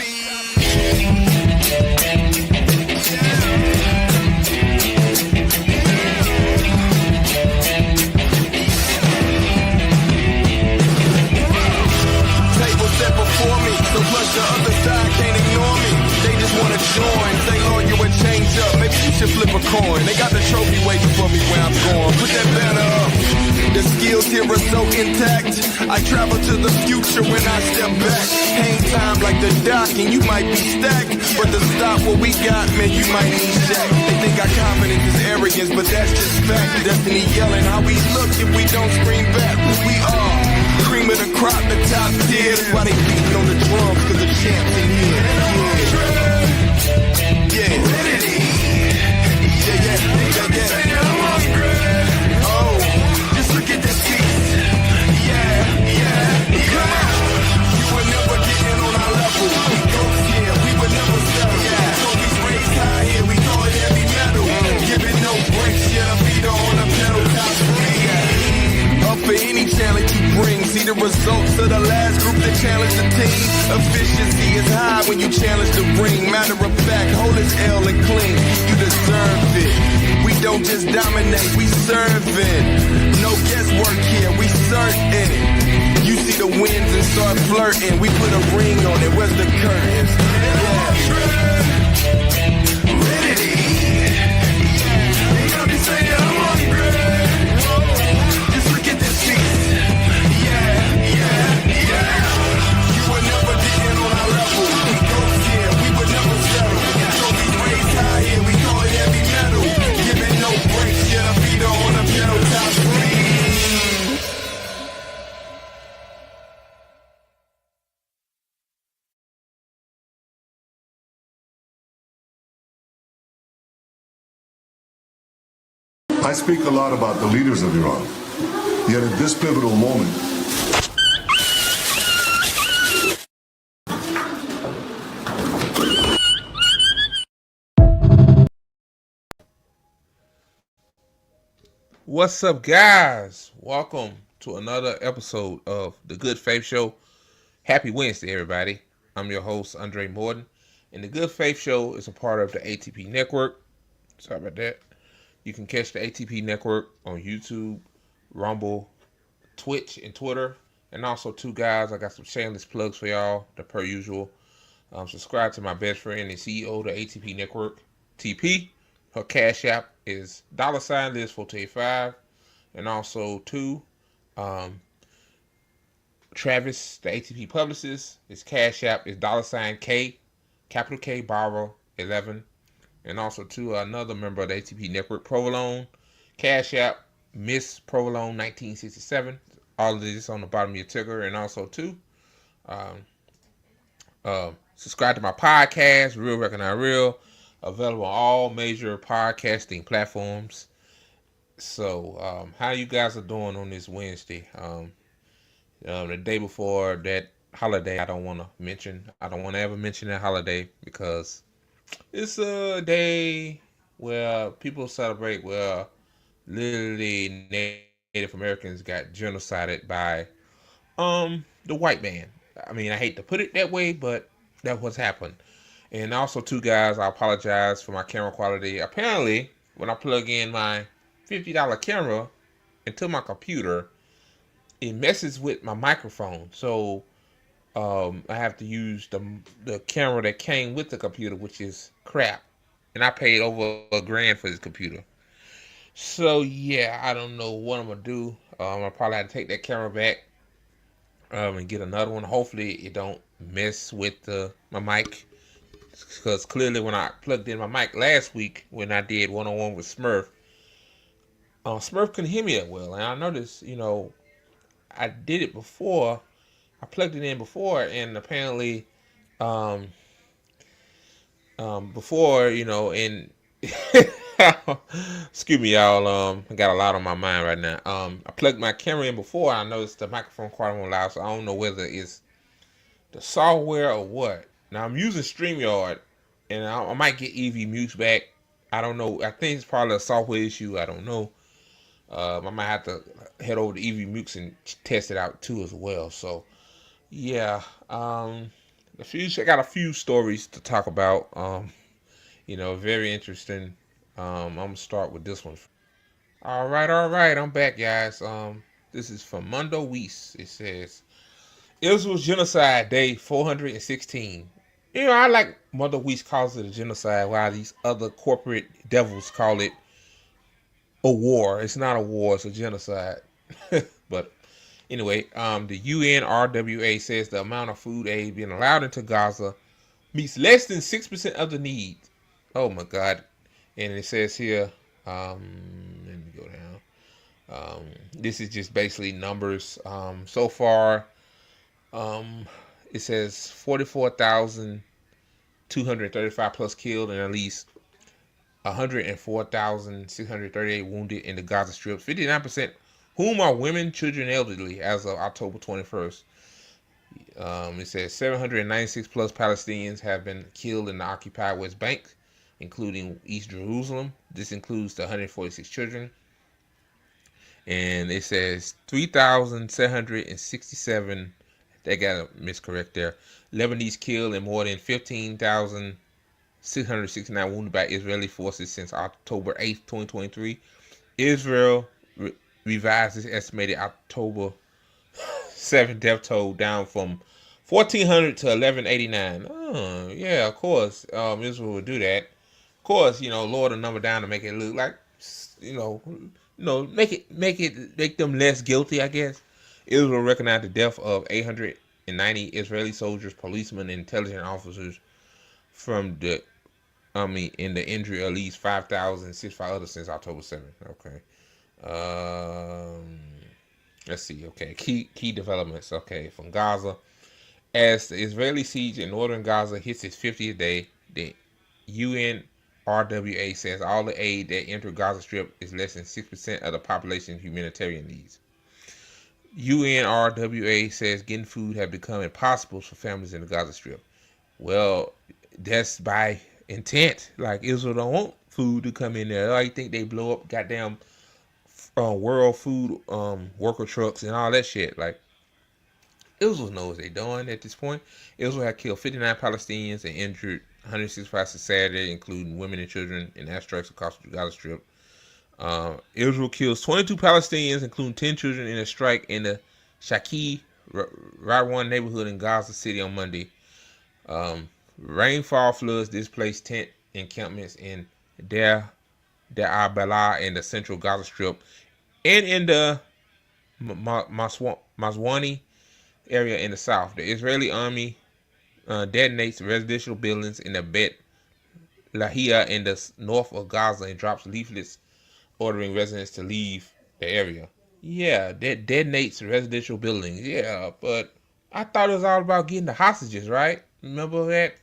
Set before me, so plus the other side can't ignore me. They just wanna join, say lawyer and change up. Maybe you should flip a coin. They got the trophy waiting for me where I'm going. Put that banner up. The skills here are so intact. I travel to the future when I step back. Hang time like the dock and you might be stacked. But to stop what we got, man, you might need Shaq. They think our confidence is arrogance, but that's just fact. Destiny yelling how we look if we don't scream back. We are cream of the crop, the top tier. That's why they beating on the drums, cause the champs in here. Yeah. Oh, just look at that piece. Yeah. Come on. You would never get in on our level. We go here, we would never settle. So we raise high here, we call it heavy metal. Giving no breaks, yeah, feet on the pedal, top three. Up for any challenge you bring. See the results of the last group that challenged the team. Efficiency is high when you challenge the ring. Matter of fact, hold his L and clean. You deserve it. We don't just dominate, we serving. No guesswork here, we certain. You see the wins and start flirting. We put a ring on it, where's the curtains? Ready. They got me saying I'm hungry. Just look at this piece. You would never get in on our level. We go here, we would never settle. So we raise high here, we call it heavy metal. Giving no breaks, yeah, the feet on the pedal, top three. I speak a lot about the leaders of Iran. Yet at this pivotal moment, What's up, guys? Welcome to another episode of The Good Faith Show. Happy Wednesday, everybody. I'm your host, Andre Morton, and The Good Faith Show is a part of the ATP Network. Sorry about that. You can catch the ATP Network on YouTube, Rumble, Twitch, and Twitter. And also, too, guys, I got some shameless plugs for y'all, the per usual. Subscribe to my best friend and CEO of the ATP Network, TP. Her cash app is $Liz485. And also, too, Travis, the ATP publicist, his cash app is $K, capital K, borrow 11. And also, too, another member of the ATP Network, Provolone, cash app, Miss Provolone 1967. All of this on the bottom of your ticker. And also, too, subscribe to my podcast, Real Recognize Real, available on all major podcasting platforms. So, how you guys are doing on this Wednesday? The day before that holiday, I don't want to ever mention that holiday because it's a day where people celebrate where literally Native Americans got genocided by the white man. I mean, I hate to put it that way, but that's what's happened. And also, too, guys, I apologize for my camera quality. Apparently, when I plug in my $50 camera into my computer, it messes with my microphone. So I have to use the camera that came with the computer, which is crap. And I paid over $1,000 for this computer. So, yeah, I don't know what I'm going to do. I'll probably have to take that camera back and get another one. Hopefully, it don't mess with my mic. Because clearly when I plugged in my mic last week, when I did one-on-one with Smurf, Smurf couldn't hear me that well. And I noticed, I did it before. I plugged it in before, and apparently, before, and excuse me, y'all. I got a lot on my mind right now. I plugged my camera in before. I noticed the microphone quality went loud, so I don't know whether it's the software or what. Now, I'm using StreamYard, and I might get EV Mutes back. I don't know. I think it's probably a software issue. I don't know. I might have to head over to EV Mutes and test it out, too, as well. So, yeah. I got a few stories to talk about. Very interesting. I'm gonna start with this one. All right. I'm back, guys. This is from Mundo Weiss. It says Israel's Genocide Day 416. I like Mother Weiss calls it a genocide, while these other corporate devils call it a war. It's not a war; it's a genocide. But anyway, the UNRWA says the amount of food aid being allowed into Gaza meets less than 6% of the need. Oh my God! And it says here, let me go down. This is just basically numbers. So far, um, it says 44,235 plus killed and at least 104,638 wounded in the Gaza Strip. 59% whom are women, children, and elderly as of October 21st. It says 796 plus Palestinians have been killed in the occupied West Bank, including East Jerusalem. This includes the 146 children. And it says 3,767, they got a miscorrect there, Lebanese killed and more than 15,669 wounded by Israeli forces since October 8th, 2023. Israel revised its estimated October 7th death toll down from 1,400 to 1,189. Oh, yeah, of course, Israel would do that. Of course, lower the number down to make it look like, make them less guilty, I guess. Israel recognized the death of 890 Israeli soldiers, policemen, and intelligence officers in the injury of at least 5,065 others since October 7th. Okay. Let's see. Okay. Key developments. Okay. From Gaza. As the Israeli siege in northern Gaza hits its 50th day, the UNRWA says all the aid that entered Gaza Strip is less than 6% of the population's humanitarian needs. UNRWA says getting food has become impossible for families in the Gaza Strip. Well, that's by intent. Like, Israel don't want food to come in there. I think they blow up goddamn world food worker trucks and all that shit. Like, Israel knows what they're doing at this point. Israel had killed 59 Palestinians and injured 165 since Saturday, including women and children, in airstrikes across the Gaza Strip. Israel kills 22 Palestinians, including 10 children, in a strike in the Shaki Radwan neighborhood in Gaza City on Monday. Rainfall floods displaced tent encampments in Deir al-Balah in the central Gaza Strip and in the Maswani area in the south. The Israeli army detonates residential buildings in the Bet Lahia in the north of Gaza and drops leaflets ordering residents to leave the area. Yeah, that detonates residential buildings. Yeah, but I thought it was all about getting the hostages, right? Remember that?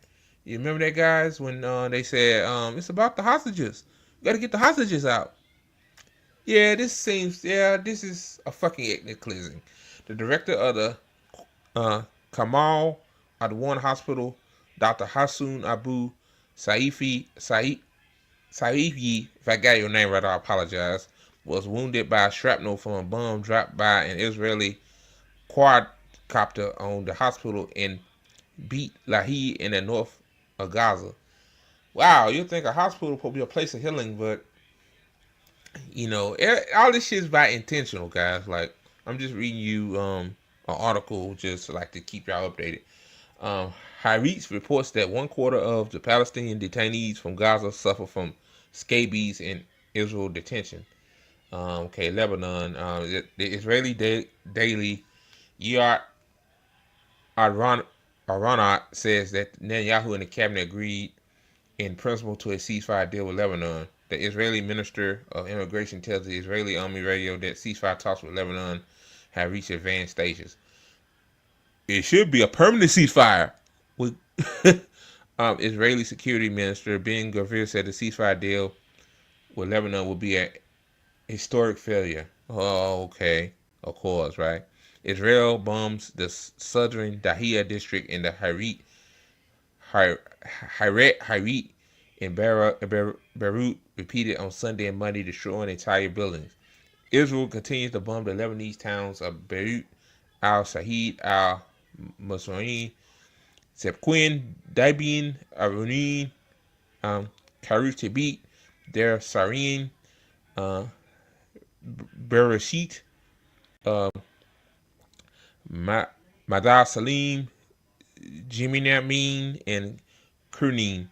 You remember that, guys, when they said it's about the hostages. You gotta get the hostages out. Yeah, this is a fucking ethnic cleansing. The director of the Kamal Adwan Hospital, Dr. Hasan Abu Saifi, if I got your name right, I apologize, was wounded by a shrapnel from a bomb dropped by an Israeli quadcopter on the hospital in Beit Lahi in the north of Gaza. Wow, you'd think a hospital would be a place of healing, but all this shit is by intentional, guys. Like, I'm just reading you an article just like to keep y'all updated. Haaretz reports that 1/4 of the Palestinian detainees from Gaza suffer from scabies in Israel detention. Lebanon. The Israeli daily Yar Aronot says that Netanyahu and the cabinet agreed in principle to a ceasefire deal with Lebanon. The Israeli Minister of Immigration tells the Israeli Army radio that ceasefire talks with Lebanon have reached advanced stages. It should be a permanent ceasefire. With Israeli Security Minister Ben Gvir said the ceasefire deal with Lebanon will be a historic failure. Oh, okay. Of course, right? Israel bombs the southern Dahia district in the Haret in Beirut repeated on Sunday and Monday, destroying entire buildings. Israel continues to bomb the Lebanese towns of Beirut, al-Shahid, al-Masroin, Sepquin, Dibin, Arunin, Karutibit, Der Sarin, Bereshit, uh, Madar Salim, Jiminamin, and Kurnin.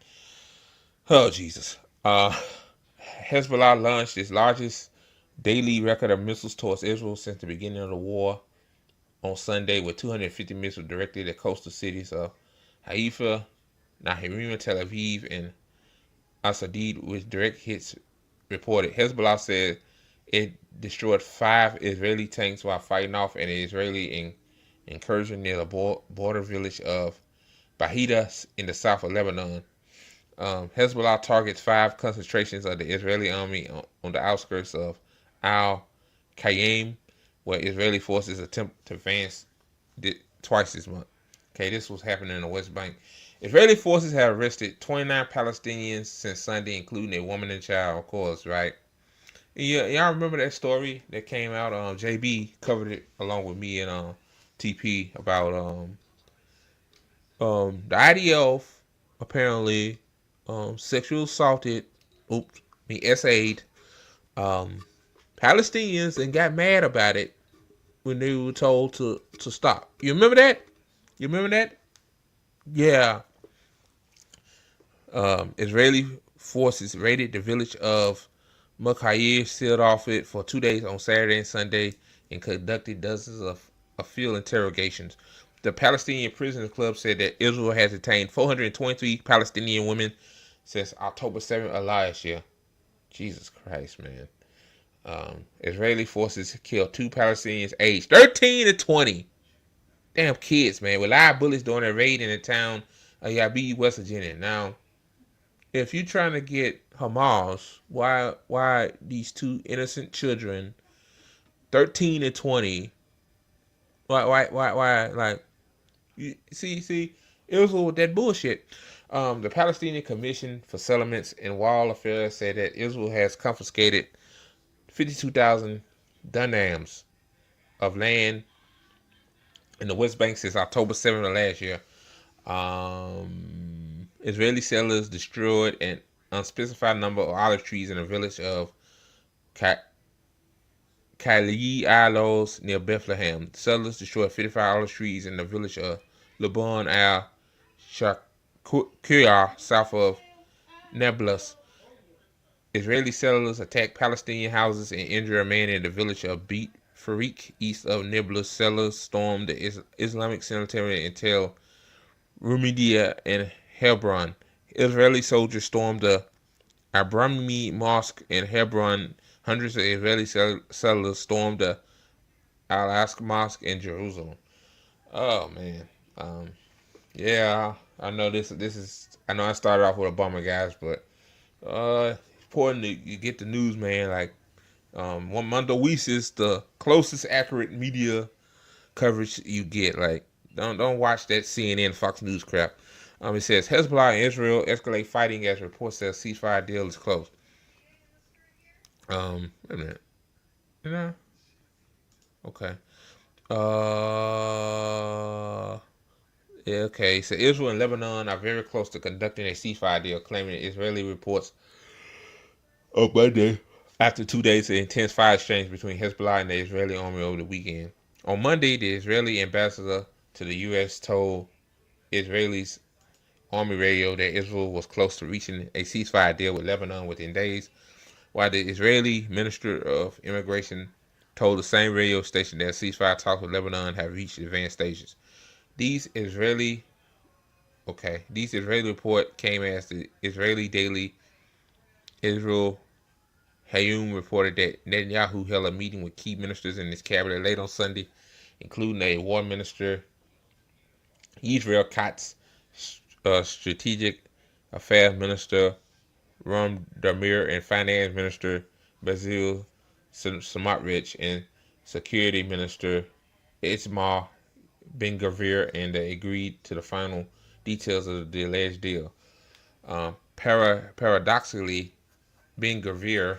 Oh, Jesus. Hezbollah launched its largest daily record of missiles towards Israel since the beginning of the war on Sunday, with 250 missiles directed at coastal cities of Haifa, Nahirima, Tel Aviv, and Asadid, with direct hits reported. Hezbollah said it destroyed 5 Israeli tanks while fighting off an Israeli incursion near the border village of Bahida in the south of Lebanon. Hezbollah targets 5 concentrations of the Israeli army on the outskirts of Al-Qayyim, where Israeli forces attempt to advance twice this month. Okay, this was happening in the West Bank. Israeli forces have arrested 29 Palestinians since Sunday, including a woman and child, of course, right? Yeah, y'all remember that story that came out? JB covered it along with me and TP about the IDF apparently sexual assaulted, SA'd Palestinians and got mad about it when they were told to stop. You remember that? Yeah. Israeli forces raided the village of Mukhayir, sealed off it for 2 days on Saturday and Sunday, and conducted dozens of field interrogations. The Palestinian Prisoners Club said that Israel has detained 423 Palestinian women since October 7th of last year. Jesus Christ, man. Israeli forces killed 2 Palestinians aged 13 to 20. Damn kids, man, with live bullets during a raid in the town of Yabi, West Virginia. Now, if you're trying to get Hamas, why these 2 innocent children, 13 to 20? Why? Like, you see, Israel with that bullshit. The Palestinian Commission for Settlements and Wall Affairs said that Israel has confiscated 52,000 dunams of land in the West Bank since October 7th of last year. Israeli settlers destroyed an unspecified number of olive trees in the village of Kali Ilos near Bethlehem. Settlers destroyed 55 olive trees in the village of Laban al Shakir, south of Nablus. Israeli settlers attacked Palestinian houses and injured a man in the village of Beit Farik, east of Nablus. Settlers stormed the Islamic cemetery in Tel Rumidia and Hebron. Israeli soldiers stormed the Abrami Mosque in Hebron. Hundreds of Israeli settlers stormed the Al-Aqsa Mosque in Jerusalem. Oh man, yeah, I know this is. I know I started off with a bummer, guys, but important that you get the news, man. Like, one Mondo Weiss is the closest accurate media coverage you get. Like, don't watch that CNN, Fox News crap. It says Hezbollah and Israel escalate fighting as reports says ceasefire deal is close. Wait a minute. Okay. Yeah, okay. So Israel and Lebanon are very close to conducting a ceasefire deal, claiming Israeli reports on Monday after 2 days of intense fire exchange between Hezbollah and the Israeli army over the weekend. On Monday, the Israeli ambassador to the U.S. told Israelis army radio that Israel was close to reaching a ceasefire deal with Lebanon within days, while the Israeli Minister of Immigration told the same radio station that ceasefire talks with Lebanon have reached advanced stages. These Israeli report came as the Israeli daily Israel Hayom reported that Netanyahu held a meeting with key ministers in his cabinet late on Sunday, including a war minister, Israel Katz, strategic affairs minister Ram Damir, and finance minister Basil Smotrich, and security minister Itamar Ben-Gvir, and they agreed to the final details of the alleged deal. Paradoxically, Ben-Gvir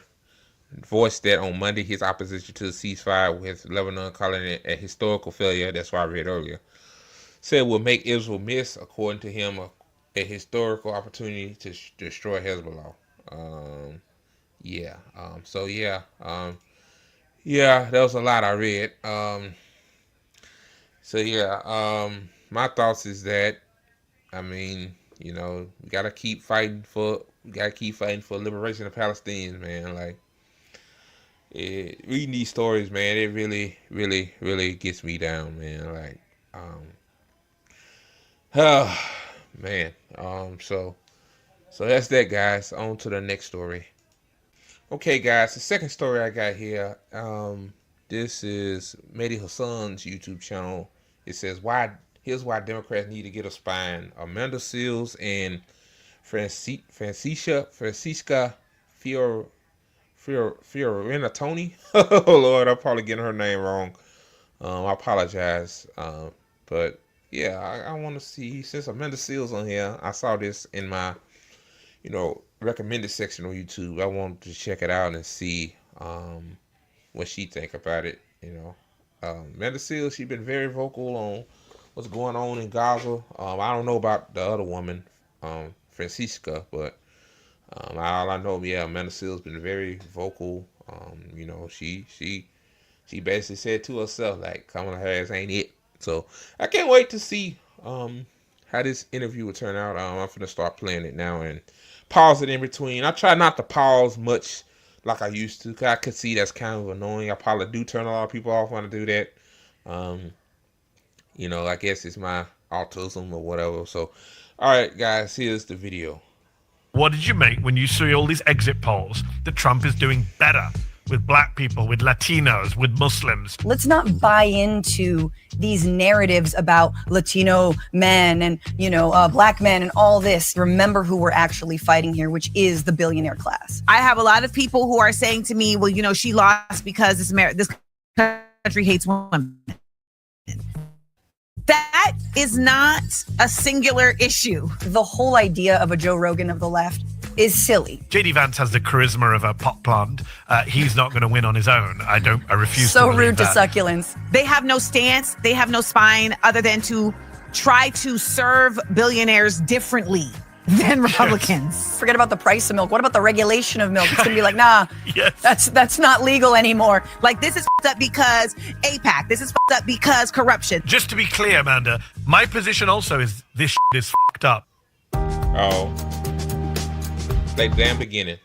voiced that on Monday his opposition to the ceasefire, with Lebanon calling it a historical failure. That's why I read earlier. said will make Israel miss, according to him, a historical opportunity to destroy Hezbollah. Yeah. So yeah. Yeah, that was a lot I read. So yeah. My thoughts is that, I mean, we gotta keep fighting for liberation of Palestinians, man. Like, reading these stories, man, it really, really, really gets me down, man. Like, man. So that's that, guys. On to the next story. Okay, guys, the second story I got here. This is Medhi Hasan's YouTube channel. It says, here's why Democrats need to get a spine. Amanda Seals and Francisca Fiorenatoni. Oh Lord, I'm probably getting her name wrong. I apologize. But yeah, I want to see, since Amanda Seals on here, I saw this in my recommended section on YouTube. I wanted to check it out and see what she think about it. Amanda Seals, she's been very vocal on what's going on in Gaza. I don't know about the other woman, Francisca, but all I know, yeah, Amanda Seals been very vocal. She basically said to herself, like, Kamala Harris ain't it. So I can't wait to see how this interview will turn out. I'm gonna start playing it now and pause it in between. I try not to pause much like I used to, because I could see that's kind of annoying. I probably do turn a lot of people off when I do that. I guess it's my autism or whatever. So, all right, guys, here's the video. What did you make when you see all these exit polls that Trump is doing better with black people, with Latinos, with Muslims? Let's not buy into these narratives about Latino men and, black men and all this. Remember who we're actually fighting here, which is the billionaire class. I have a lot of people who are saying to me, well, she lost because this country hates women. That is not a singular issue. The whole idea of a Joe Rogan of the left is silly. JD Vance has the charisma of a pot plant. He's not going to win on his own. I refuse so to believe rude that. To succulents. They have no stance. They have no spine other than to try to serve billionaires differently than Republicans. Yes. Forget about the price of milk. What about the regulation of milk? It's going to be like, nah, yes. that's not legal anymore. Like, this is up because APAC. This is up because corruption. Just to be clear, Amanda, my position also is this is fucked up. Oh. Like damn beginning.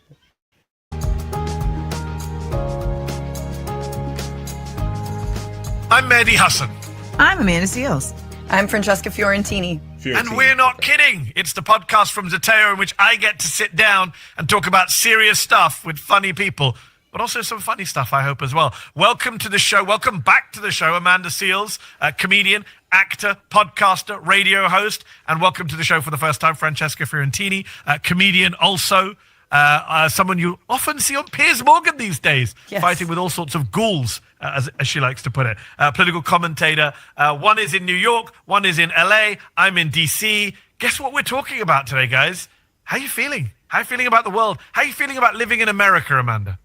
I'm Medhi Hasan. I'm Amanda Seals. I'm Francesca Fiorentini. And we're not kidding. It's the podcast from Zateo in which I get to sit down and talk about serious stuff with funny people, but also some funny stuff, I hope, as well. Welcome to the show. Welcome back to the show, Amanda Seals, comedian, actor, podcaster, radio host. And welcome to the show for the first time, Francesca Fiorentini, comedian also. Someone you often see on Piers Morgan these days, yes. Fighting with all sorts of ghouls, as she likes to put it. Political commentator. One is in New York, one is in LA, I'm in DC. Guess what we're talking about today, guys? How are you feeling? How are you feeling about the world? How are you feeling about living in America, Amanda?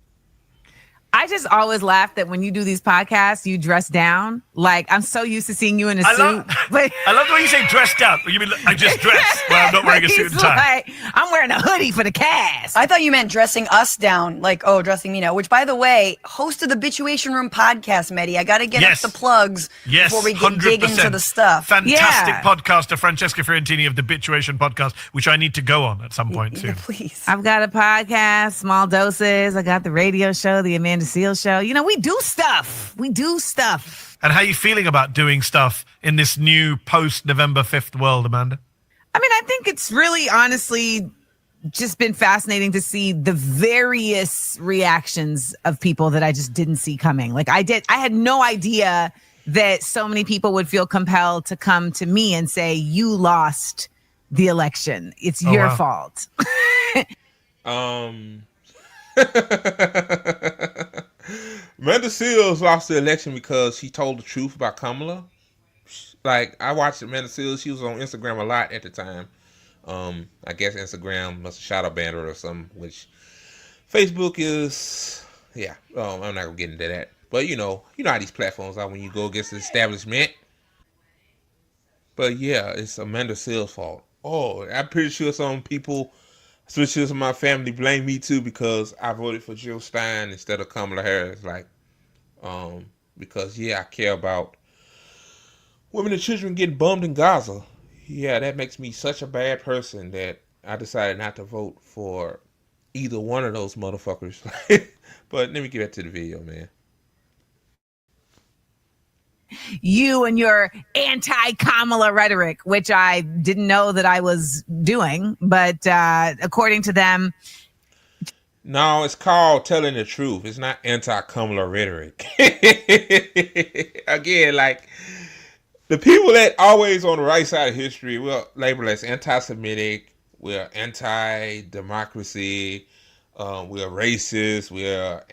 I just always laugh that when you do these podcasts, you dress down. Like, I'm so used to seeing you in a suit. I love the way you say dressed down. You mean I just dress when I'm not wearing a suit and tie? Like, I'm wearing a hoodie for the cast. I thought you meant dressing us down, like, dressing me now. Which, by the way, host of the Bituation Room podcast, Medhi. I got to get up the plugs before we dig into the stuff. Fantastic podcaster, Francesca Fiorentini of the Bituation podcast, which I need to go on at some point soon. Please. I've got a podcast, Small Doses. I got the radio show, the Amanda Seals Show. We do stuff. And how are you feeling about doing stuff in this new post-November 5th world, Amanda? I mean, I think it's really, honestly, just been fascinating to see the various reactions of people that I just didn't see coming. Like, I had no idea that so many people would feel compelled to come to me and say, you lost the election. It's your fault. Amanda Seals lost the election because she told the truth about Kamala. Like, I watched Amanda Seals. She was on Instagram a lot at the time. I guess Instagram must have shadow banned her or something, which Facebook is, I'm not going to get into that. But, you know how these platforms are when you go against the establishment. But yeah, it's Amanda Seales' fault. Oh, I'm pretty sure some people, especially some of my family, blame me too because I voted for Jill Stein instead of Kamala Harris. Like, because yeah, I care about women and children getting bummed in Gaza. Yeah, that makes me such a bad person that I decided not to vote for either one of those motherfuckers. But let me get back to the video, man. You and your anti-Kamala rhetoric, which I didn't know that I was doing, but according to them, No, it's called telling the truth. It's not anti-Kamala rhetoric. Again, like the people that always on the right side of history will label as anti-Semitic. We're anti-democracy. We're racist. We're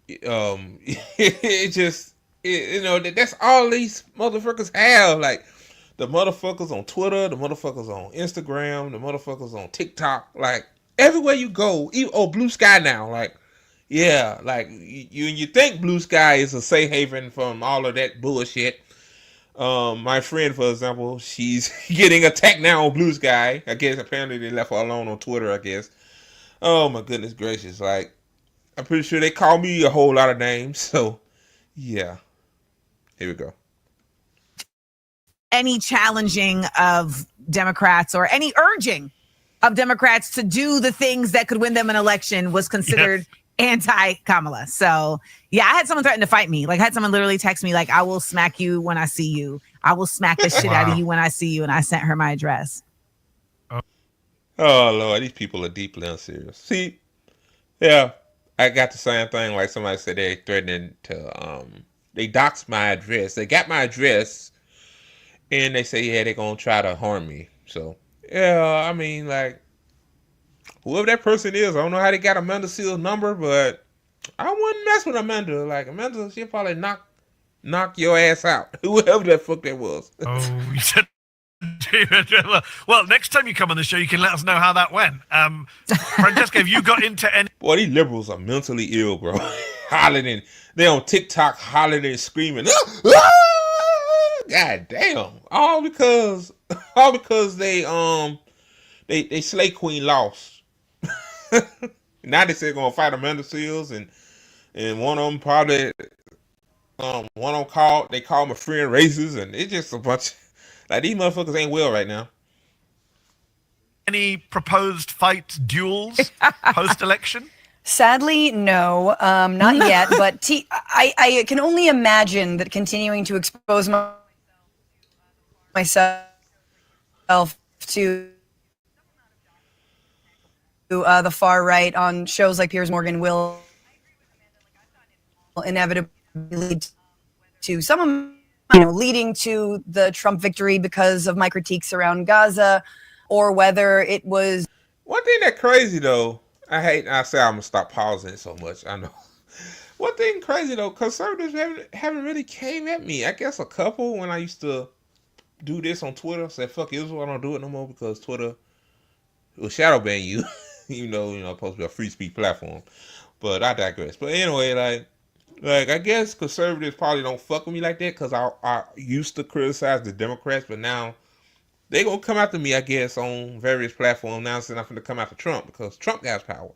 it just that's all these motherfuckers have. Like the motherfuckers on Twitter, the motherfuckers on Instagram, the motherfuckers on TikTok. Like everywhere you go, Blue Sky now. Like yeah, like you think Blue Sky is a safe haven from all of that bullshit. My friend, for example, she's getting attacked now on Blue Sky. I guess apparently they left her alone on Twitter. I guess. Oh my goodness gracious! Like I'm pretty sure they call me a whole lot of names. So yeah, here we go. any challenging of Democrats or any urging of Democrats to do the things that could win them an election was considered anti-Kamala. So yeah, I had someone threaten to fight me. Like I had someone literally text me like, I will smack you when I see you. I will smack the shit out of you when I see you. And I sent her my address. Oh Lord, these people are deeply unserious. See, yeah, I got the same thing. Like somebody said they threatening to they doxed my address. They got my address and they say yeah they're gonna try to harm me. So yeah, I mean like whoever that person is, I don't know how they got Amanda Seals' number, but I wouldn't mess with Amanda. Like Amanda, she'll probably knock your ass out. Whoever that fuck that was. Oh, you said. Well, next time you come on the show, you can let us know how that went. Francesca, have you got into any? Boy, these liberals are mentally ill, bro. Hollering, they on TikTok hollering and screaming. God damn! All because they Slay Queen lost. Now they say they're gonna fight Amanda Seals and one of them probably one of them they call my friend racist and it's just a bunch. Like these motherfuckers ain't well right now. Any proposed fight duels post-election? Sadly, no, not yet. But I can only imagine that continuing to expose myself to the far right on shows like Piers Morgan will inevitably lead to some, leading to the Trump victory because of my critiques around Gaza, or whether it was. One thing that crazy though, I say I'm gonna stop pausing so much. I know. One thing crazy though, conservatives haven't really came at me. I guess a couple when I used to do this on Twitter. Said fuck Israel, I don't do it no more because Twitter will shadow ban you. Even though it's supposed to be a free speech platform. But I digress. But anyway, like I guess conservatives probably don't fuck with me like that because I used to criticize the Democrats, but now they gonna come after me, I guess, on various platforms. Now saying I'm gonna come after Trump because Trump got power.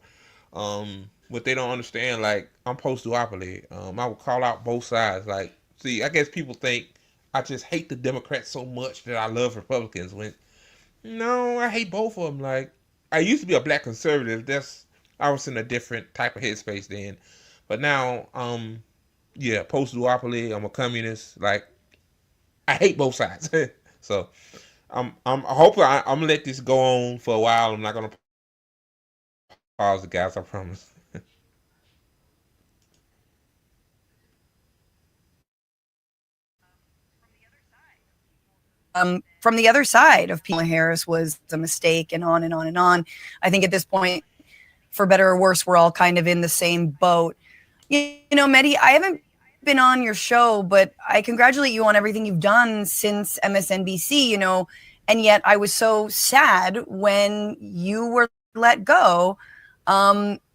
What they don't understand, like I'm post-duopoly. I would call out both sides. Like, see, I guess people think I just hate the Democrats so much that I love Republicans. When no, I hate both of them. Like I used to be a black conservative. I was in a different type of headspace then. But now, yeah, post-duopoly, I'm a communist. Like, I hate both sides. So, I'm hoping I'm gonna let this go on for a while. I'm not gonna pause the guys. I promise. From the other side of Kamala Harris was a mistake, and on and on and on. I think at this point, for better or worse, we're all kind of in the same boat. Medhi, I haven't been on your show, but I congratulate you on everything you've done since MSNBC, and yet I was so sad when you were let go,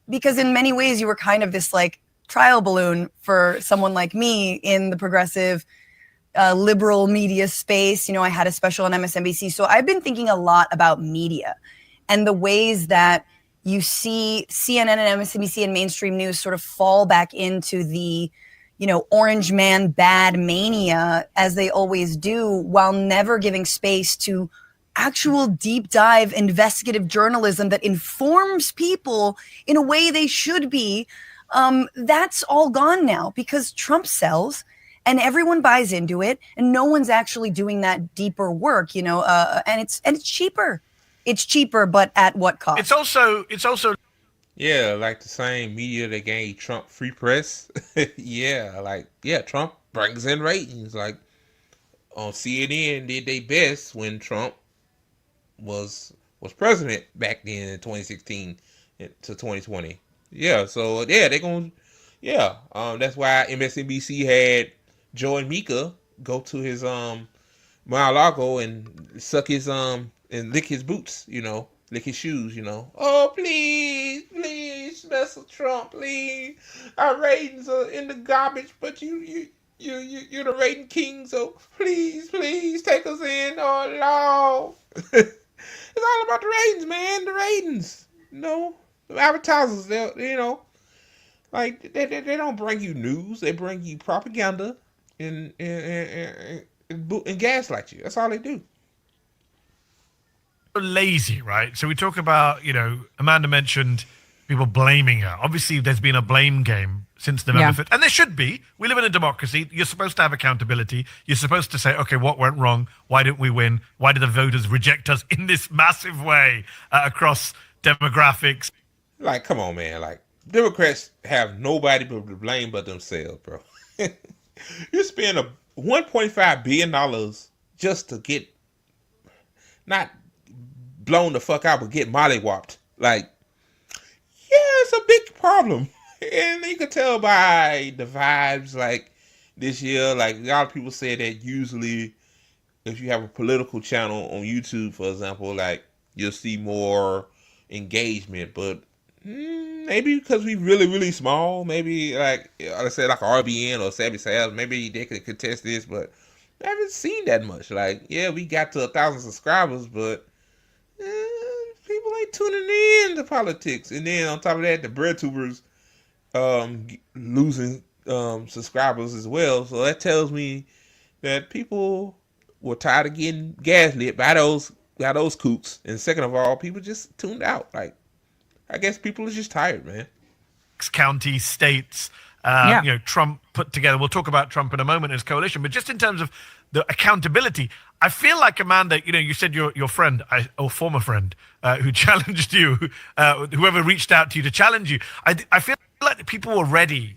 because in many ways you were kind of this like trial balloon for someone like me in the progressive liberal media space. I had a special on MSNBC. So I've been thinking a lot about media and the ways that you see CNN and MSNBC and mainstream news sort of fall back into the, orange man bad mania as they always do, while never giving space to actual deep dive investigative journalism that informs people in a way they should be. That's all gone now because Trump sells and everyone buys into it, and no one's actually doing that deeper work, and it's cheaper. It's cheaper, but at what cost? It's also Yeah, like the same media that gave Trump free press. Trump brings in ratings. Like on CNN did they best when Trump was president back then in 2016 to 2020. That's why MSNBC had Joe and Mika go to his Mar-a-Lago and suck his and lick his boots, lick his shoes, Oh, please mess with Trump, please. Our ratings are in the garbage, but you're the rating king, so please take us in. Oh, Lord. It's all about the ratings, man. The ratings. The advertisers, they don't bring you news. They bring you propaganda and gaslight you. That's all they do. Lazy, right? So we talk about, Amanda mentioned people blaming her. Obviously, there's been a blame game since November 5th. And there should be. We live in a democracy. You're supposed to have accountability. You're supposed to say, okay, what went wrong? Why didn't we win? Why did the voters reject us in this massive way across demographics? Like, come on, man. Like, Democrats have nobody to blame but themselves, bro. You spend $1.5 billion just to get not blown the fuck out, but get mollywopped. Like, it's a big problem. And you can tell by the vibes, like, this year, like, a lot of people say that usually if you have a political channel on YouTube, for example, like, you'll see more engagement, but maybe because we really, really small, maybe, like, let's say, like, RBN or Savvy Sales, maybe they could contest this, but I haven't seen that much. Like, we got to 1,000 subscribers, but people ain't tuning in to politics. And then on top of that, the bread tubers losing subscribers as well. So that tells me that people were tired of getting gaslit by those kooks. And second of all, people just tuned out. Like, I guess people are just tired, man. County, states, Trump put together. We'll talk about Trump in a moment as coalition, but just in terms of the accountability, I feel like, Amanda, you said your friend, or former friend, who challenged you, whoever reached out to you to challenge you. I feel like people were ready.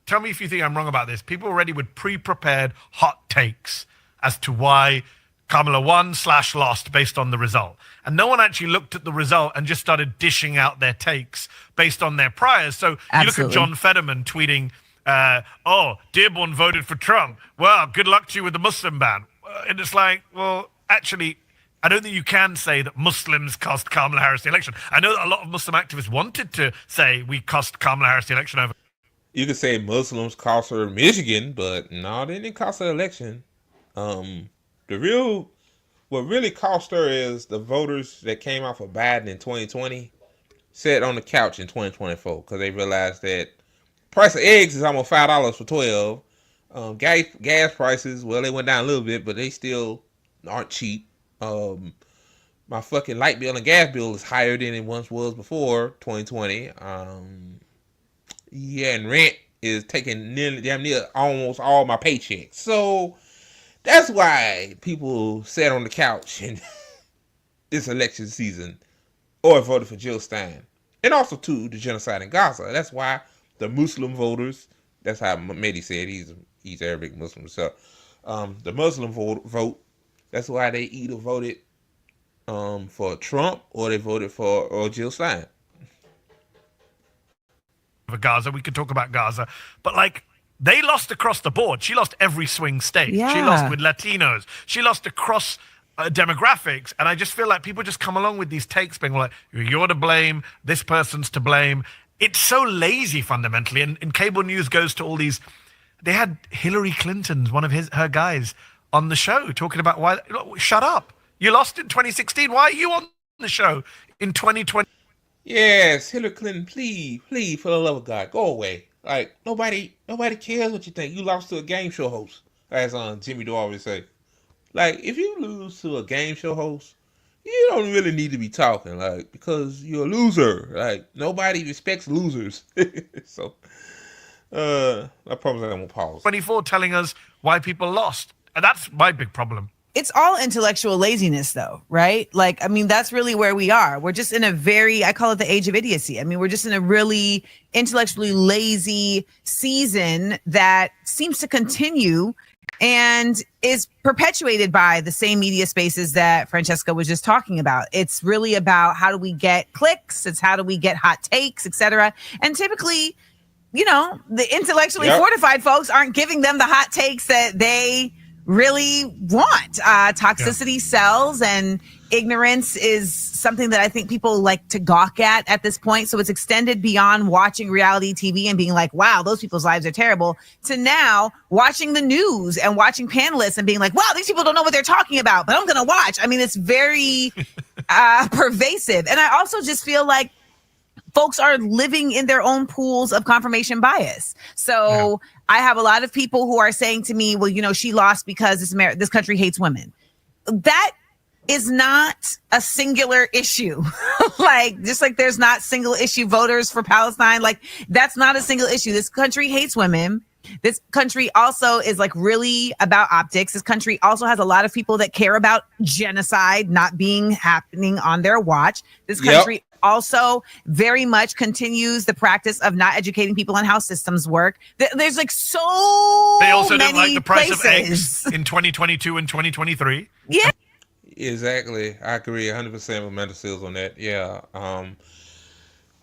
Tell me if you think I'm wrong about this. People were ready with pre-prepared hot takes as to why Kamala won/lost based on the result. And no one actually looked at the result and just started dishing out their takes based on their priors. So you look at John Fetterman tweeting, Dearborn voted for Trump. Well, good luck to you with the Muslim ban. And it's like, well, actually, I don't think you can say that Muslims cost Kamala Harris the election. I know that a lot of Muslim activists wanted to say we cost Kamala Harris the election over. You could say Muslims cost her Michigan, but no, they didn't cost her the election. What really cost her is the voters that came out for Biden in 2020 sat on the couch in 2024 because they realized that price of eggs is almost $5 for 12. Gas prices, well, they went down a little bit, but they still aren't cheap. My fucking light bill and gas bill is higher than it once was before 2020. And rent is taking damn near almost all my paychecks. So that's why people sat on the couch in this election season or voted for Jill Stein. And also, too, the genocide in Gaza. That's why the Muslim voters, that's how Medhi said, he's Arabic Muslim himself. The Muslim vote, that's why they either voted for Trump or they voted for Jill Stein. For Gaza, we could talk about Gaza, but like, they lost across the board. She lost every swing state. Yeah. She lost with Latinos. She lost across demographics. And I just feel like people just come along with these takes being like, you're to blame, this person's to blame. It's so lazy fundamentally. And cable news goes to all these They had Hillary Clinton, one of her guys, on the show talking about why. Shut up! You lost in 2016. Why are you on the show in 2020? Yes, Hillary Clinton, please, for the love of God, go away. Like nobody cares what you think. You lost to a game show host, as Jimmy Dore always say. Like if you lose to a game show host, you don't really need to be talking, like because you're a loser. Like nobody respects losers. So, I promise I won't pause. 24 telling us why people lost, and that's my big problem. It's all intellectual laziness though, right? Like, I mean, that's really where we are. We're just in a I call it the age of idiocy. I mean, we're just in a really intellectually lazy season that seems to continue and is perpetuated by the same media spaces that Francesca was just talking about. It's really about how do we get clicks? It's how do we get hot takes, et cetera. And typically, you know, the intellectually fortified folks aren't giving them the hot takes that they really want. Toxicity sells, and ignorance is something that I think people like to gawk at this point. So it's extended beyond watching reality TV and being like, wow, those people's lives are terrible, to now watching the news and watching panelists and being like, wow, these people don't know what they're talking about, but I'm going to watch. I mean, it's very pervasive. And I also just feel like folks are living in their own pools of confirmation bias. So I have a lot of people who are saying to me, well, you know, she lost because this country hates women. That is not a singular issue. Like, just like there's not single issue voters for Palestine. Like, that's not a single issue. This country hates women. This country also is like really about optics. This country also has a lot of people that care about genocide not happening on their watch. This country also very much continues the practice of not educating people on how systems work. There's like so They also many don't like the price places. of eggs in 2022 and 2023. Yeah. Exactly. I agree 100% with Mental Seals on that. Yeah.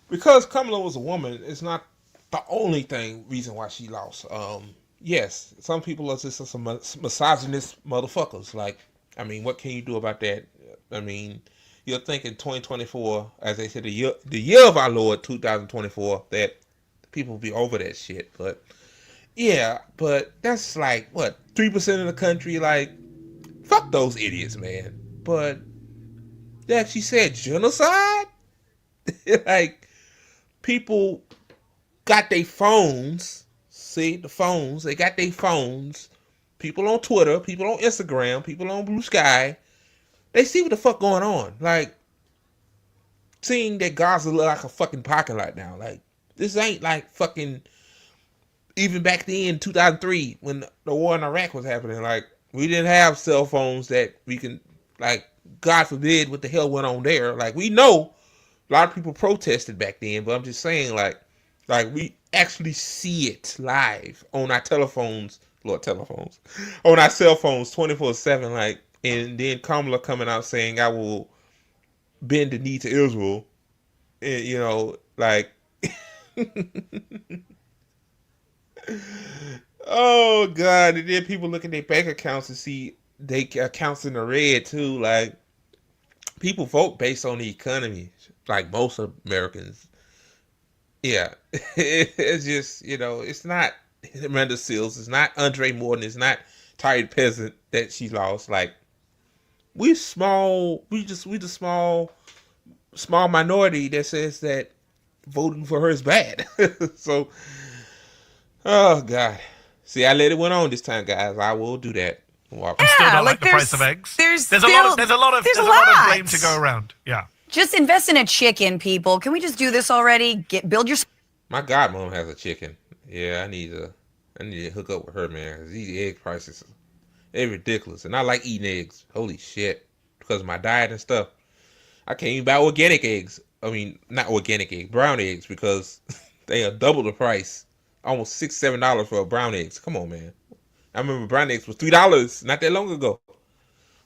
Because Kamala was a woman, it's not the only reason why she lost. Yes, some people are just some misogynist motherfuckers. Like, I mean, what can you do about that? I mean, you're thinking 2024, as they said, the year of our Lord 2024, that people will be over that shit. But yeah, but that's like what 3% of the country. Like, fuck those idiots, man. But that she said genocide, like people got their phones. See the phones? They got their phones. People on Twitter, people on Instagram, people on Blue Sky. They see what the fuck going on. Like, seeing that Gaza look like a fucking parking lot now. Like, this ain't like fucking, even back then, 2003, when the war in Iraq was happening. Like, we didn't have cell phones that we can, like, God forbid what the hell went on there. Like, we know a lot of people protested back then, but I'm just saying, like we actually see it live on our on our cell phones 24/7. Like, and then Kamala coming out saying, I will bend the knee to Israel. And, you know, like, oh God. And then people look at their bank accounts and see their accounts in the red too. Like, people vote based on the economy, like most Americans. Yeah. It's just, you know, it's not Amanda Seals, it's not Andre Morton, it's not Tired Peasant that she lost. Like, we the small minority that says that voting for her is bad. So, oh God. See, I let it went on this time, guys. I will do that. Still don't like the price of eggs. There's a lot of blame to go around. Yeah. Just invest in a chicken, people. Can we just do this already? Build your. My godmom has a chicken. Yeah, I need to hook up with her, man. 'Cause these egg prices, they're ridiculous, and I like eating eggs. Holy shit! Because of my diet and stuff, I can't even buy organic eggs. I mean, not organic eggs, brown eggs, because they are double the price, almost $6-7 for a brown eggs. Come on, man. I remember brown eggs was $3 not that long ago.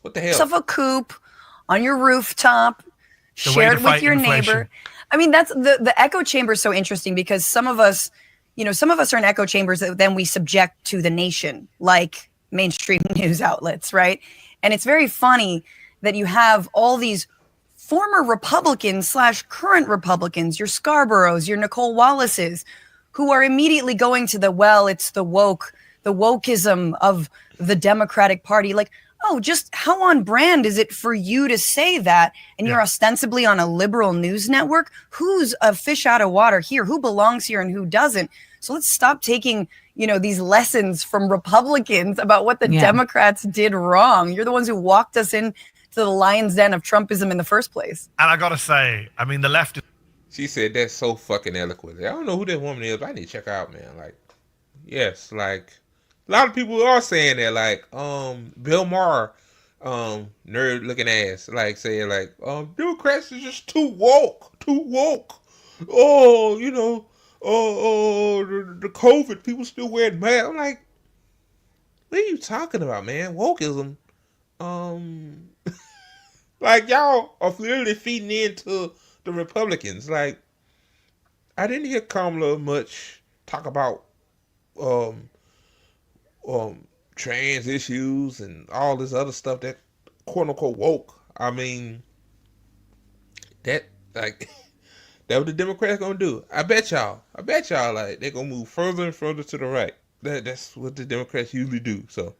What the hell? Yourself a coop on your rooftop. Share it with your neighbor. I mean, that's the echo chamber is so interesting because some of us are in echo chambers that then we subject to the nation, like mainstream news outlets, right? And it's very funny that you have all these former Republicans / current Republicans, your Scarboroughs, your Nicole Wallaces, who are immediately going to it's the woke the wokeism of the Democratic Party. Like, oh, just how on brand is it for you to say that? And you're ostensibly on a liberal news network. Who's a fish out of water here? Who belongs here and who doesn't? So let's stop taking, these lessons from Republicans about what the Democrats did wrong. You're the ones who walked us into the lion's den of Trumpism in the first place. And I got to say, I mean, the left is... She said that's so fucking eloquent. I don't know who that woman is, but I need to check her out, man. Like, yes, like, a lot of people are saying that, like, Bill Maher, nerd looking ass, like, saying, like, Democrats are just too woke. Oh, the COVID, people still wearing masks. I'm like, what are you talking about, man? Wokeism. Like, y'all are literally feeding into the Republicans. Like, I didn't hear Kamala much talk about trans issues and all this other stuff that quote unquote woke. I mean, that like that what the Democrats gonna do. I bet y'all like they're gonna move further and further to the right. That's what the Democrats usually do. So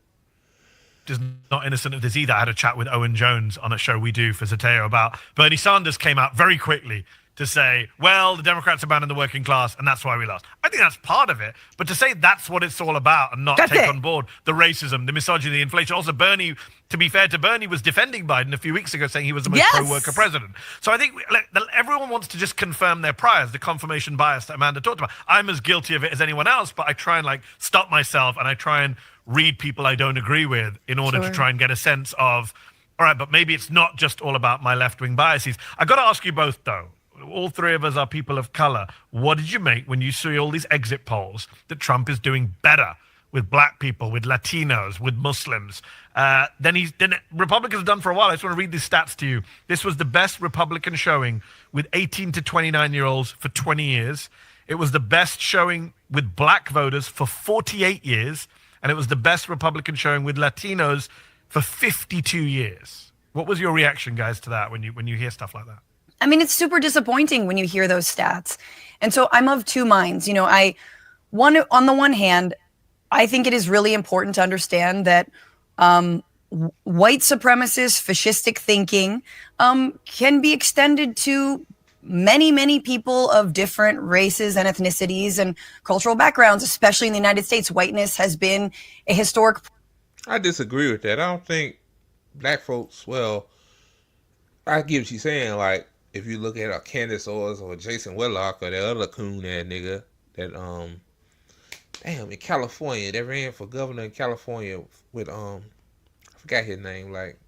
just not innocent of this either. I had a chat with Owen Jones on a show we do for Zateo about Bernie Sanders came out very quickly to say, well, the Democrats abandoned the working class and that's why we lost. I think that's part of it. But to say that's what it's all about and not take on board the racism, the misogyny, the inflation. Also, Bernie, to be fair to Bernie, was defending Biden a few weeks ago, saying he was the most pro-worker president. So I think everyone wants to just confirm their priors, the confirmation bias that Amanda talked about. I'm as guilty of it as anyone else, but I try and stop myself and I try and read people I don't agree with in order to try and get a sense of, all right, but maybe it's not just all about my left-wing biases. I got to ask you both, though. All three of us are people of color. What did you make when you see all these exit polls that Trump is doing better with black people, with Latinos, with Muslims than Republicans have done for a while? I just want to read these stats to you. This was the best Republican showing with 18 to 29-year-olds for 20 years. It was the best showing with black voters for 48 years. And it was the best Republican showing with Latinos for 52 years. What was your reaction, guys, to that when you hear stuff like that? I mean, it's super disappointing when you hear those stats. And so I'm of two minds. On the one hand, I think it is really important to understand that white supremacist, fascistic thinking can be extended to many, many people of different races and ethnicities and cultural backgrounds, especially in the United States. Whiteness has been a historic. I disagree with that. I don't think black folks, well, I get what she's saying. Like, if you look at Candace Owens or Jason Whitlock or that other coon ass nigga that in California, that ran for governor in California with I forgot his name. Like,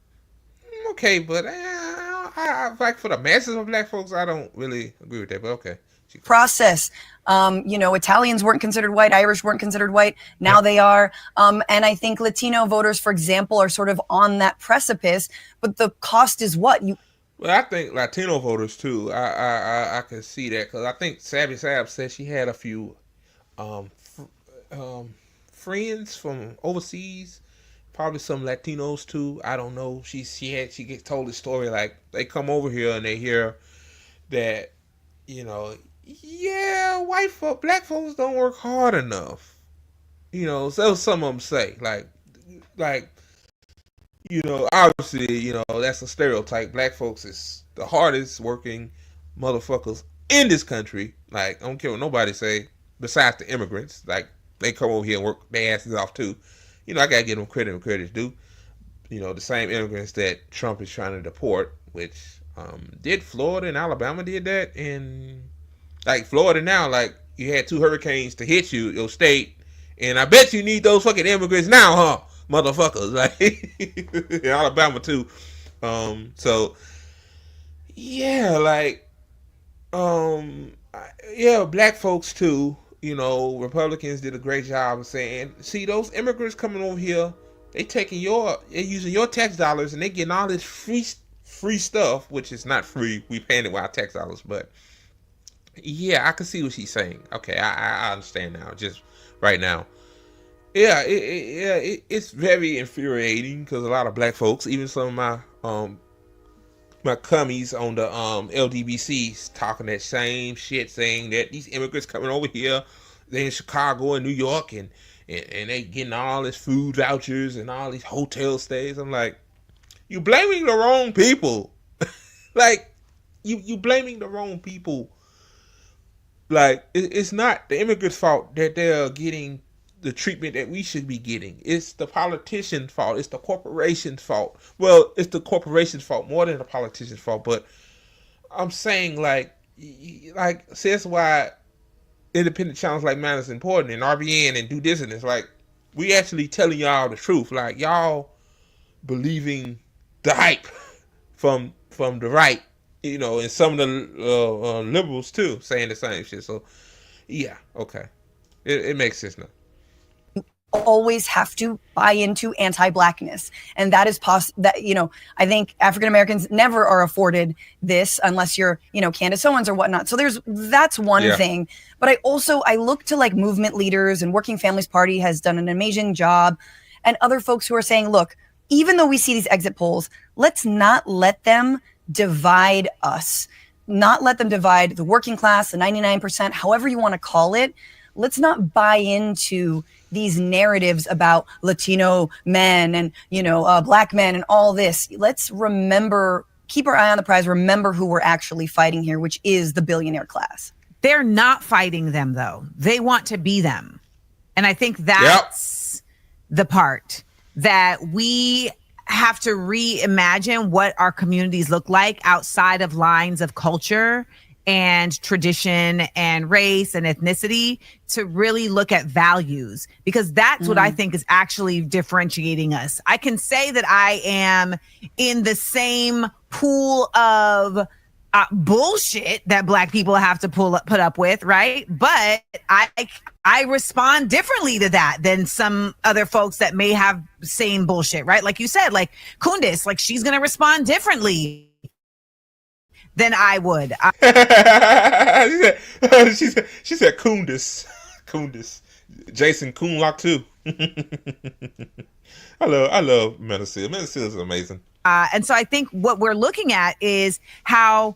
okay, but I like for the masses of black folks, I don't really agree with that. But okay. Process. Italians weren't considered white, Irish weren't considered white. Now they are. And I think Latino voters, for example, are sort of on that precipice. But the cost is what? Well, I think Latino voters too. I can see that because I think Savvy Sab said she had a few friends from overseas, probably some Latinos too. I don't know. She gets told the story like they come over here and they hear that black folks don't work hard enough. So some of them say like. Obviously, that's a stereotype. Black folks is the hardest working motherfuckers in this country. Like, I don't care what nobody say, besides the immigrants. Like, they come over here and work their asses off too. I gotta give them credit when credit's due. The same immigrants that Trump is trying to deport, which did Florida and Alabama did that? And like Florida now, like you had 2 hurricanes to hit your state, and I bet you need those fucking immigrants now, huh? Motherfuckers, like in Alabama too. So yeah, like black folks too. Republicans did a great job of saying, see, those immigrants coming over here, they're using your tax dollars and they getting all this free stuff, which is not free. We paying it with our tax dollars, but yeah, I can see what she's saying. Okay, I understand now. Just right now. Yeah, it's very infuriating because a lot of black folks, even some of my cummies on the LDBCs, talking that same shit, saying that these immigrants coming over here, they in Chicago and New York, and and they getting all this food vouchers and all these hotel stays. I'm like, you blaming the wrong people. Like, you blaming the wrong people. Like, it's not the immigrants' fault that they're getting the treatment that we should be getting. It's the politician's fault. It's the corporation's fault. Well, it's the corporation's fault more than the politician's fault. But I'm saying, like see, that's why independent channels like mine is important, and RBN and Do This, and it's like, we actually telling y'all the truth. Like, y'all believing the hype from the right, and some of the liberals too saying the same shit. So yeah, okay, it makes sense now. Always have to buy into anti-blackness, and that is I think African Americans never are afforded this unless you're Candace Owens or whatnot. So that's one thing. But I look to like movement leaders, and Working Families Party has done an amazing job, and other folks who are saying, look, even though we see these exit polls, let's not let them divide us, not let them divide the working class, the 99%, however you want to call it. Let's not buy into these narratives about Latino men and, black men and all this. Let's remember, keep our eye on the prize, remember who we're actually fighting here, which is the billionaire class. They're not fighting them, though. They want to be them. And I think that's the part that we have to reimagine what our communities look like outside of lines of culture and tradition and race and ethnicity, to really look at values, because that's what I think is actually differentiating us. I can say that I am in the same pool of bullshit that Black people have to put up with, right? But I respond differently to that than some other folks that may have same bullshit, right? Like you said, like Kundis, like she's gonna respond differently than I would. she said Kundis. Jason Coonlock too. I love Medicine. Medicine is amazing. And so I think what we're looking at is how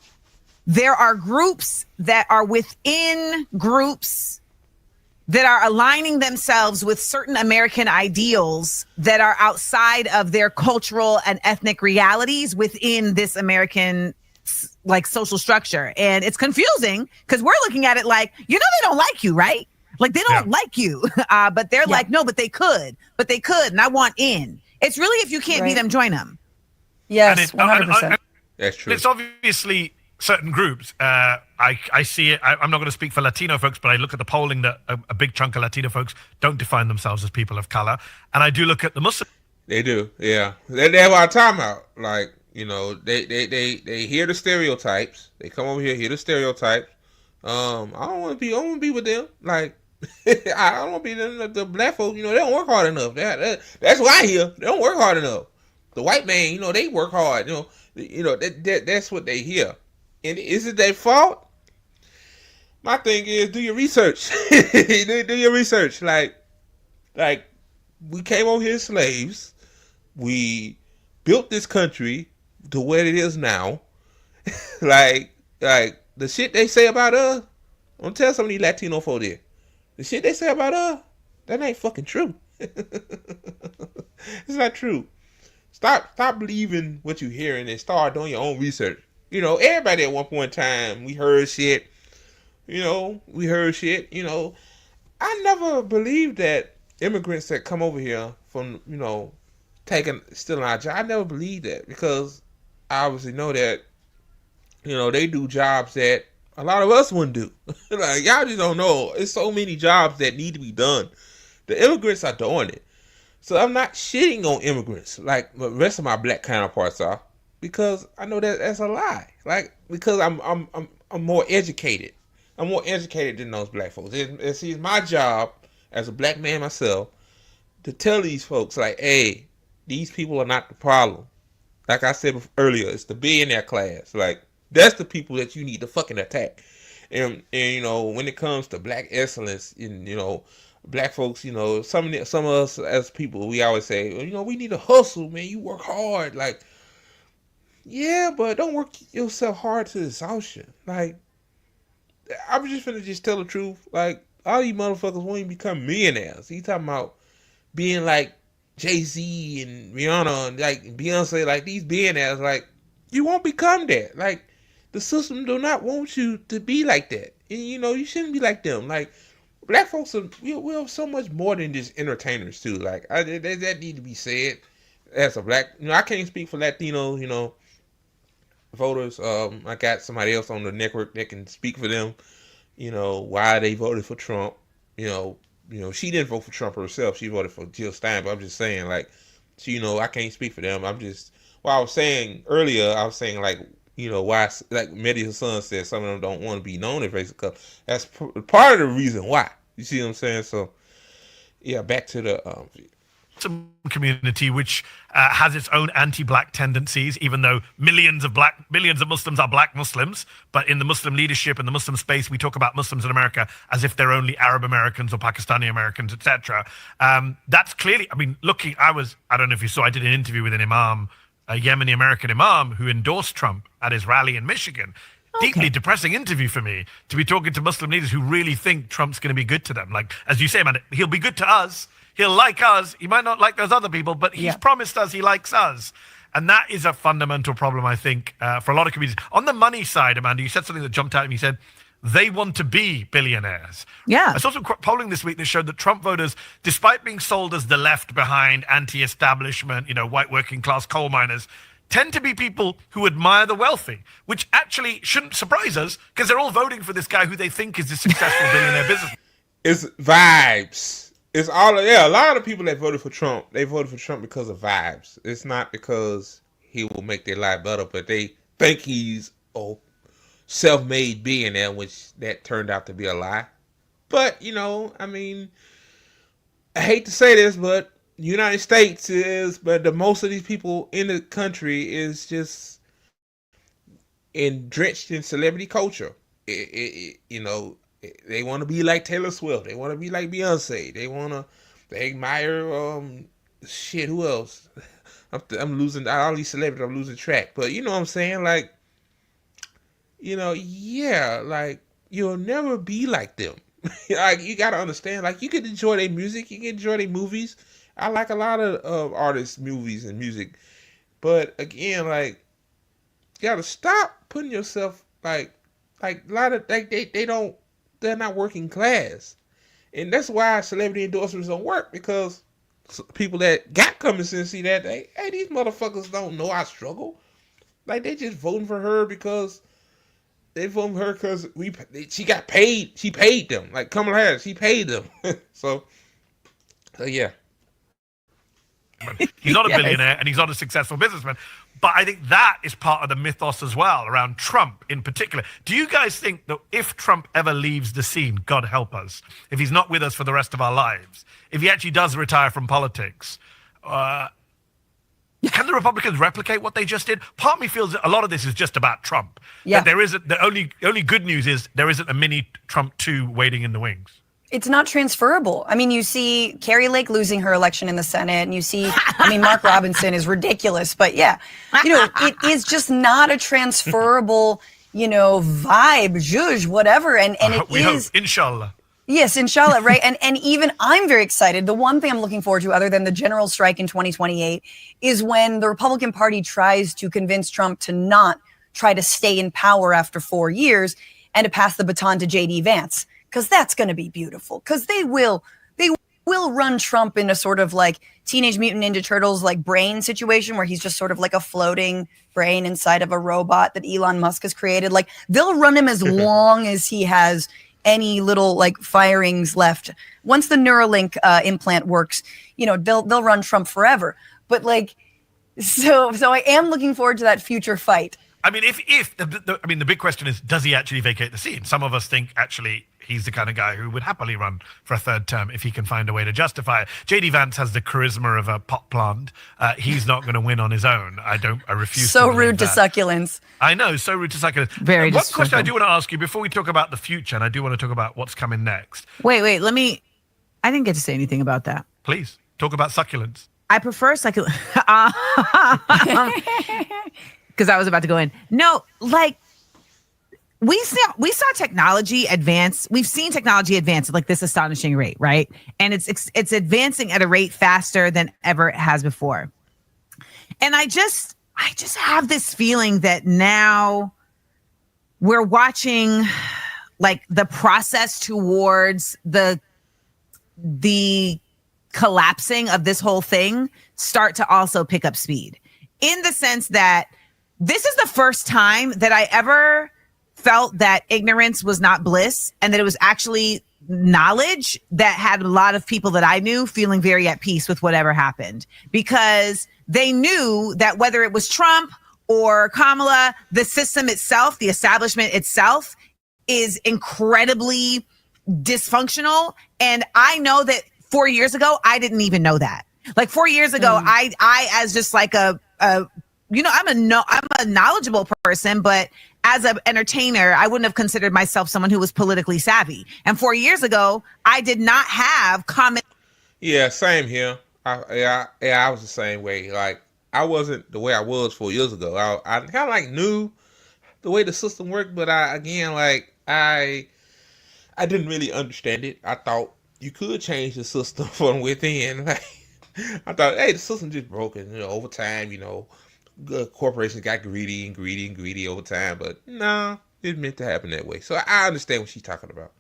there are groups that are within groups that are aligning themselves with certain American ideals that are outside of their cultural and ethnic realities within this American like social structure. And it's confusing because we're looking at it like, they don't like you, right? Like they don't like you, but they're like, no, but they could, and I want in. It's really, if you can't beat them, join them. Yes, 100%. That's true. It's obviously certain groups. I see it. I'm not going to speak for Latino folks, but I look at the polling that a big chunk of Latino folks don't define themselves as people of color. And I do look at the Muslim. They do, yeah. They have our time out. Like, they hear the stereotypes. They come over here, hear the stereotypes. I don't want to be with them. Like, I don't want to be the Black folks. They don't work hard enough. That's why I hear. They don't work hard enough. The white man, they work hard. That's what they hear. And is it their fault? My thing is, do your research. do your research. Like we came over here as slaves. We built this country to where it is now. like the shit they say about us. I'm gonna tell some of these Latino folk there. The shit they say about us, that ain't fucking true. It's not true. Stop believing what you're hearing and start doing your own research. Everybody at one point in time, we heard shit. I never believed that immigrants that come over here from, stealing our job. I never believed that, because I obviously know that, they do jobs that a lot of us wouldn't do. Like, y'all just don't know. There's so many jobs that need to be done. The immigrants are doing it. So I'm not shitting on immigrants like the rest of my Black counterparts are, because I know that that's a lie. Like, because I'm more educated. I'm more educated than those Black folks. It's my job as a Black man myself to tell these folks, like, hey, these people are not the problem. Like I said earlier, it's the billionaire class. Like, that's the people that you need to fucking attack. And when it comes to Black excellence, and Black folks, some of us as people, we always say, we need to hustle, man. You work hard. Like, yeah, but don't work yourself hard to exhaustion. Like, I'm just finna tell the truth. Like, all these motherfuckers won't even become millionaires. He talking about being like Jay-Z and Rihanna and like Beyonce, like these billionaires. Like, you won't become that. Like, the system do not want you to be like that. And, you know, you shouldn't be like them. Like, black folks we're so much more than just entertainers too. Like, that need to be said. As a black, you know, I can't speak for Latino, you know, voters. I got somebody else on the network that can speak for them. You know, why they voted for Trump. You know, she didn't vote for Trump herself. She voted for Jill Stein. But I'm just saying, like, she, you know, I can't speak for them. I'm just, what I was saying earlier, I was saying, like, you know, why, like Medhi Hasan said, some of them don't want to be known as racist color. That's part of the reason why. You see what I'm saying? So, yeah, back to the Muslim community which has its own anti-black tendencies, even though millions of Muslims are black Muslims. But in the Muslim leadership and the Muslim space, we talk about Muslims in America as if they're only Arab Americans or Pakistani Americans, etc. That's clearly, I mean, I don't know if you saw, I did an interview with an imam, a Yemeni American imam who endorsed Trump at his rally in Michigan. Deeply depressing interview for me to be talking to Muslim leaders who really think Trump's going to be good to them. Like, as you say, man, he'll be good to us. He'll like us. He might not like those other people, but he's promised us he likes us. And that is a fundamental problem, I think, for a lot of communities. On the money side, Amanda, you said something that jumped out at me. You said, they want to be billionaires. Yeah. I saw some polling this week that showed that Trump voters, despite being sold as the left behind, anti-establishment, you know, white working class coal miners, tend to be people who admire the wealthy, which actually shouldn't surprise us because they're all voting for this guy who they think is a successful billionaire businessman. It's vibes. It's all, a lot of people that voted for Trump, they voted for Trump because of vibes. It's not because he will make their life better, but they think he's a self-made billionaire, which that turned out to be a lie. But, you know, I mean, I hate to say this, but the United States but the most of these people in the country is just drenched in celebrity culture. You know, they want to be like Taylor Swift. They want to be like Beyonce. They admire, who else? I'm losing, all these celebrities, I'm losing track. But you know what I'm saying? Like, you know, yeah, like, you'll never be like them. Like, you got to understand, like, you can enjoy their music, you can enjoy their movies. I like a lot of artists' movies and music. But again, like, you got to stop putting yourself, like a lot of, like, they're not working class. And that's why celebrity endorsements don't work, because people that got common sense see that, hey, these motherfuckers don't know I struggle. Like, they just voting for her because they voting for her because she got paid. She paid them. Like Kamala Harris, she paid them. So yeah. He's not a billionaire and he's not a successful businessman. But I think that is part of the mythos as well around Trump in particular. Do you guys think that if Trump ever leaves the scene, God help us, if he's not with us for the rest of our lives, if he actually does retire from politics, can the Republicans replicate what they just did? Part of me feels that a lot of this is just about Trump. Yeah. That there isn't, the only good news is there isn't a mini Trump 2 waiting in the wings. It's not transferable. I mean, you see Carrie Lake losing her election in the Senate, and you see, I mean, Mark Robinson is ridiculous, but yeah, you know, it is just not a transferable, you know, vibe, zhuzh, whatever. And it we is, hope, inshallah. Yes, inshallah, right? And even I'm very excited. The one thing I'm looking forward to, other than the general strike in 2028, is when the Republican Party tries to convince Trump to not try to stay in power after 4 years and to pass the baton to J.D. Vance. Because that's going to be beautiful. Because they will run Trump in a sort of like Teenage Mutant Ninja Turtles like brain situation where he's just sort of like a floating brain inside of a robot that Elon Musk has created. Like, they'll run him as long as he has any little like firings left. Once the Neuralink implant works, you know, they'll run Trump forever. But like, so I am looking forward to that future fight. I mean, the big question is, does he actually vacate the scene? Some of us think actually he's the kind of guy who would happily run for a third term if he can find a way to justify it. J.D. Vance has the charisma of a pot plant. He's not going to win on his own. I refuse. So to rude to that. succulents. I know, so rude to succulents. Very one question I do want to ask you before we talk about the future, and I do want to talk about what's coming next. Wait, I didn't get to say anything about that. Please, talk about succulents. I prefer succulent. Because I was about to go in. No, like, we saw technology advance. We've seen technology advance at like this astonishing rate, right? And it's advancing at a rate faster than ever it has before. And I just have this feeling that now we're watching like the process towards the collapsing of this whole thing start to also pick up speed, in the sense that this is the first time that I ever felt that ignorance was not bliss, and that it was actually knowledge that had a lot of people that I knew feeling very at peace with whatever happened, because they knew that whether it was Trump or Kamala, the system itself, the establishment itself, is incredibly dysfunctional. And I know that 4 years ago, I didn't even know that. Like 4 years ago, I as just like I'm a knowledgeable person, but as an entertainer, I wouldn't have considered myself someone who was politically savvy. And 4 years ago, I did not have common. Yeah, same here. I was the same way. Like, I wasn't the way I was 4 years ago. I kind of like knew the way the system worked, but I didn't really understand it. I thought you could change the system from within. Like, I thought, hey, the system just broken. Over time, corporations got greedy over time. But no, it didn't meant to happen that way. So I understand what she's talking about.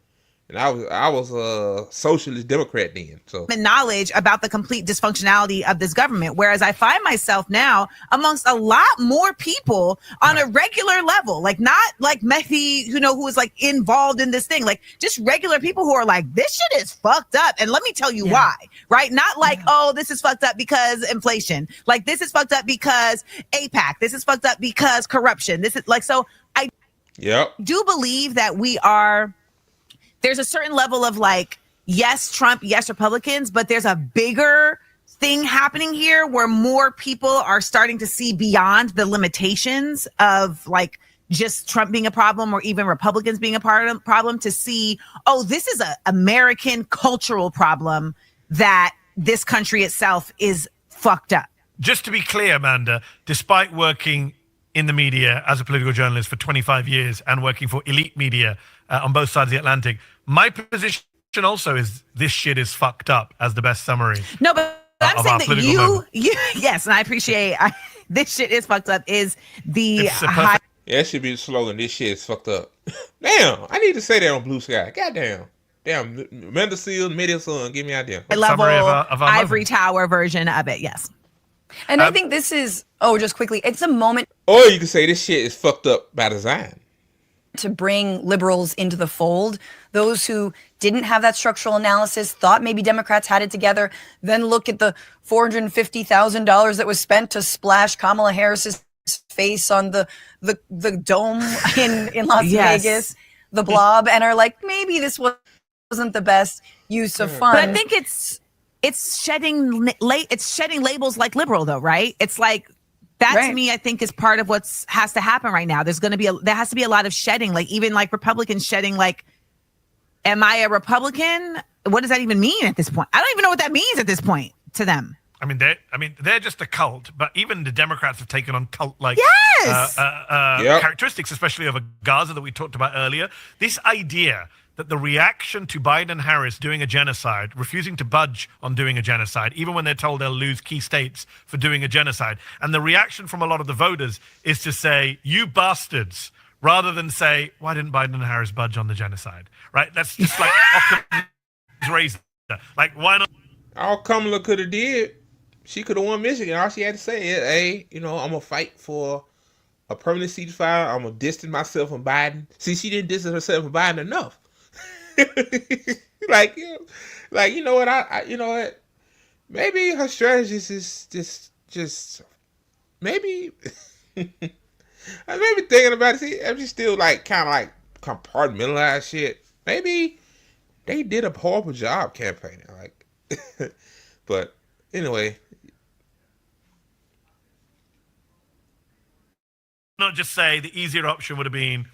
And I was a socialist Democrat then. So knowledge about the complete dysfunctionality of this government. Whereas I find myself now amongst a lot more people on a regular level, like not like Medhi, who is like involved in this thing, like just regular people who are like, this shit is fucked up. And let me tell you why, right? Not like, oh, this is fucked up because inflation. Like, this is fucked up because APAC. This is fucked up because corruption. This is like, so I do believe that there's a certain level of like, yes, Trump, yes, Republicans, but there's a bigger thing happening here where more people are starting to see beyond the limitations of like just Trump being a problem or even Republicans being a part of the problem, to see, oh, this is an American cultural problem that this country itself is fucked up. Just to be clear, Amanda, despite working in the media as a political journalist for 25 years and working for elite media on both sides of the Atlantic, my position also is this shit is fucked up as the best summary. No, but I'm saying that you, yes, and I appreciate this shit is fucked up is the high. Yeah, that should be the slogan. This shit is fucked up. Damn, I need to say that on Blue Sky. Goddamn. Damn, Mendocille, Medicine, give me an idea. Level of ivory tower version of it, yes. And I think this is, just quickly, it's a moment. Or you could say this shit is fucked up by design. To bring liberals into the fold, those who didn't have that structural analysis, thought maybe Democrats had it together, then look at the $450,000 that was spent to splash Kamala Harris's face on the dome in Las Vegas, the blob, and are like, maybe this wasn't the best use of funds. But I think it's shedding labels like liberal, though, right? It's like, that to me, I think, is part of what has to happen right now. There has to be a lot of shedding, like even like Republicans shedding, like, am I a Republican? What does that even mean at this point? I don't even know what that means at this point to them. They're just a cult, but even the Democrats have taken on cult-like characteristics, especially of Gaza that we talked about earlier. This idea that the reaction to Biden and Harris doing a genocide, refusing to budge on doing a genocide, even when they're told they'll lose key states for doing a genocide, and the reaction from a lot of the voters is to say, you bastards, rather than say, why didn't Biden and Harris budge on the genocide? Right? That's just like Occam's razor. Like, why not? All Kamala could have did, she could have won Michigan. All she had to say is, hey, I'm going to fight for a permanent ceasefire. I'm going to distance myself from Biden. See, she didn't distance herself from Biden enough. like you know what? I you know what? Maybe her strategist is just maybe. I may be thinking about it. See, I'm just still like kind of like compartmentalized shit. Maybe they did a horrible job campaigning. Like, but anyway. Not just say the easier option would have been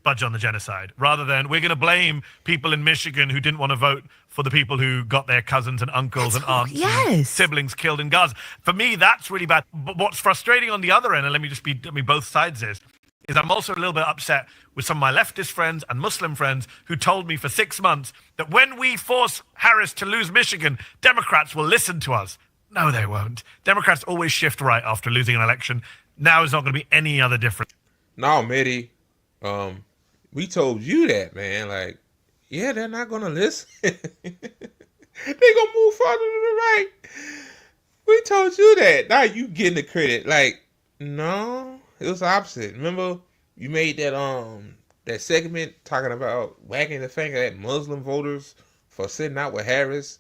budge on the genocide, rather than we're going to blame people in Michigan who didn't want to vote for the people who got their cousins and uncles and aunts and siblings killed in Gaza. For me, that's really bad. But what's frustrating on the other end, and let me both sides is is I'm also a little bit upset with some of my leftist friends and Muslim friends who told me for 6 months that when we force Harris to lose Michigan, Democrats will listen to us. No, they won't. Democrats always shift right after losing an election. Now is not going to be any other different. No, Medhi, we told you that, man. Like, yeah, they're not gonna listen. They gonna move farther to the right. We told you that. Now you getting the credit. Like, no, it was the opposite. Remember, you made that segment talking about wagging the finger at Muslim voters for sitting out with Harris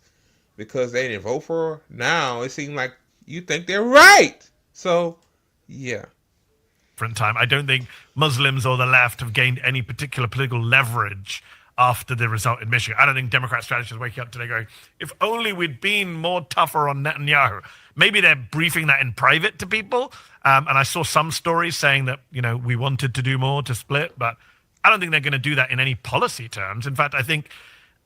because they didn't vote for her. Now it seems like you think they're right. So, yeah. Time. I don't think Muslims or the left have gained any particular political leverage after the result in Michigan. I don't think Democrat strategists are waking up today going, if only we'd been more tougher on Netanyahu. Maybe they're briefing that in private to people. And I saw some stories saying that, we wanted to do more to split, but I don't think they're going to do that in any policy terms. In fact, I think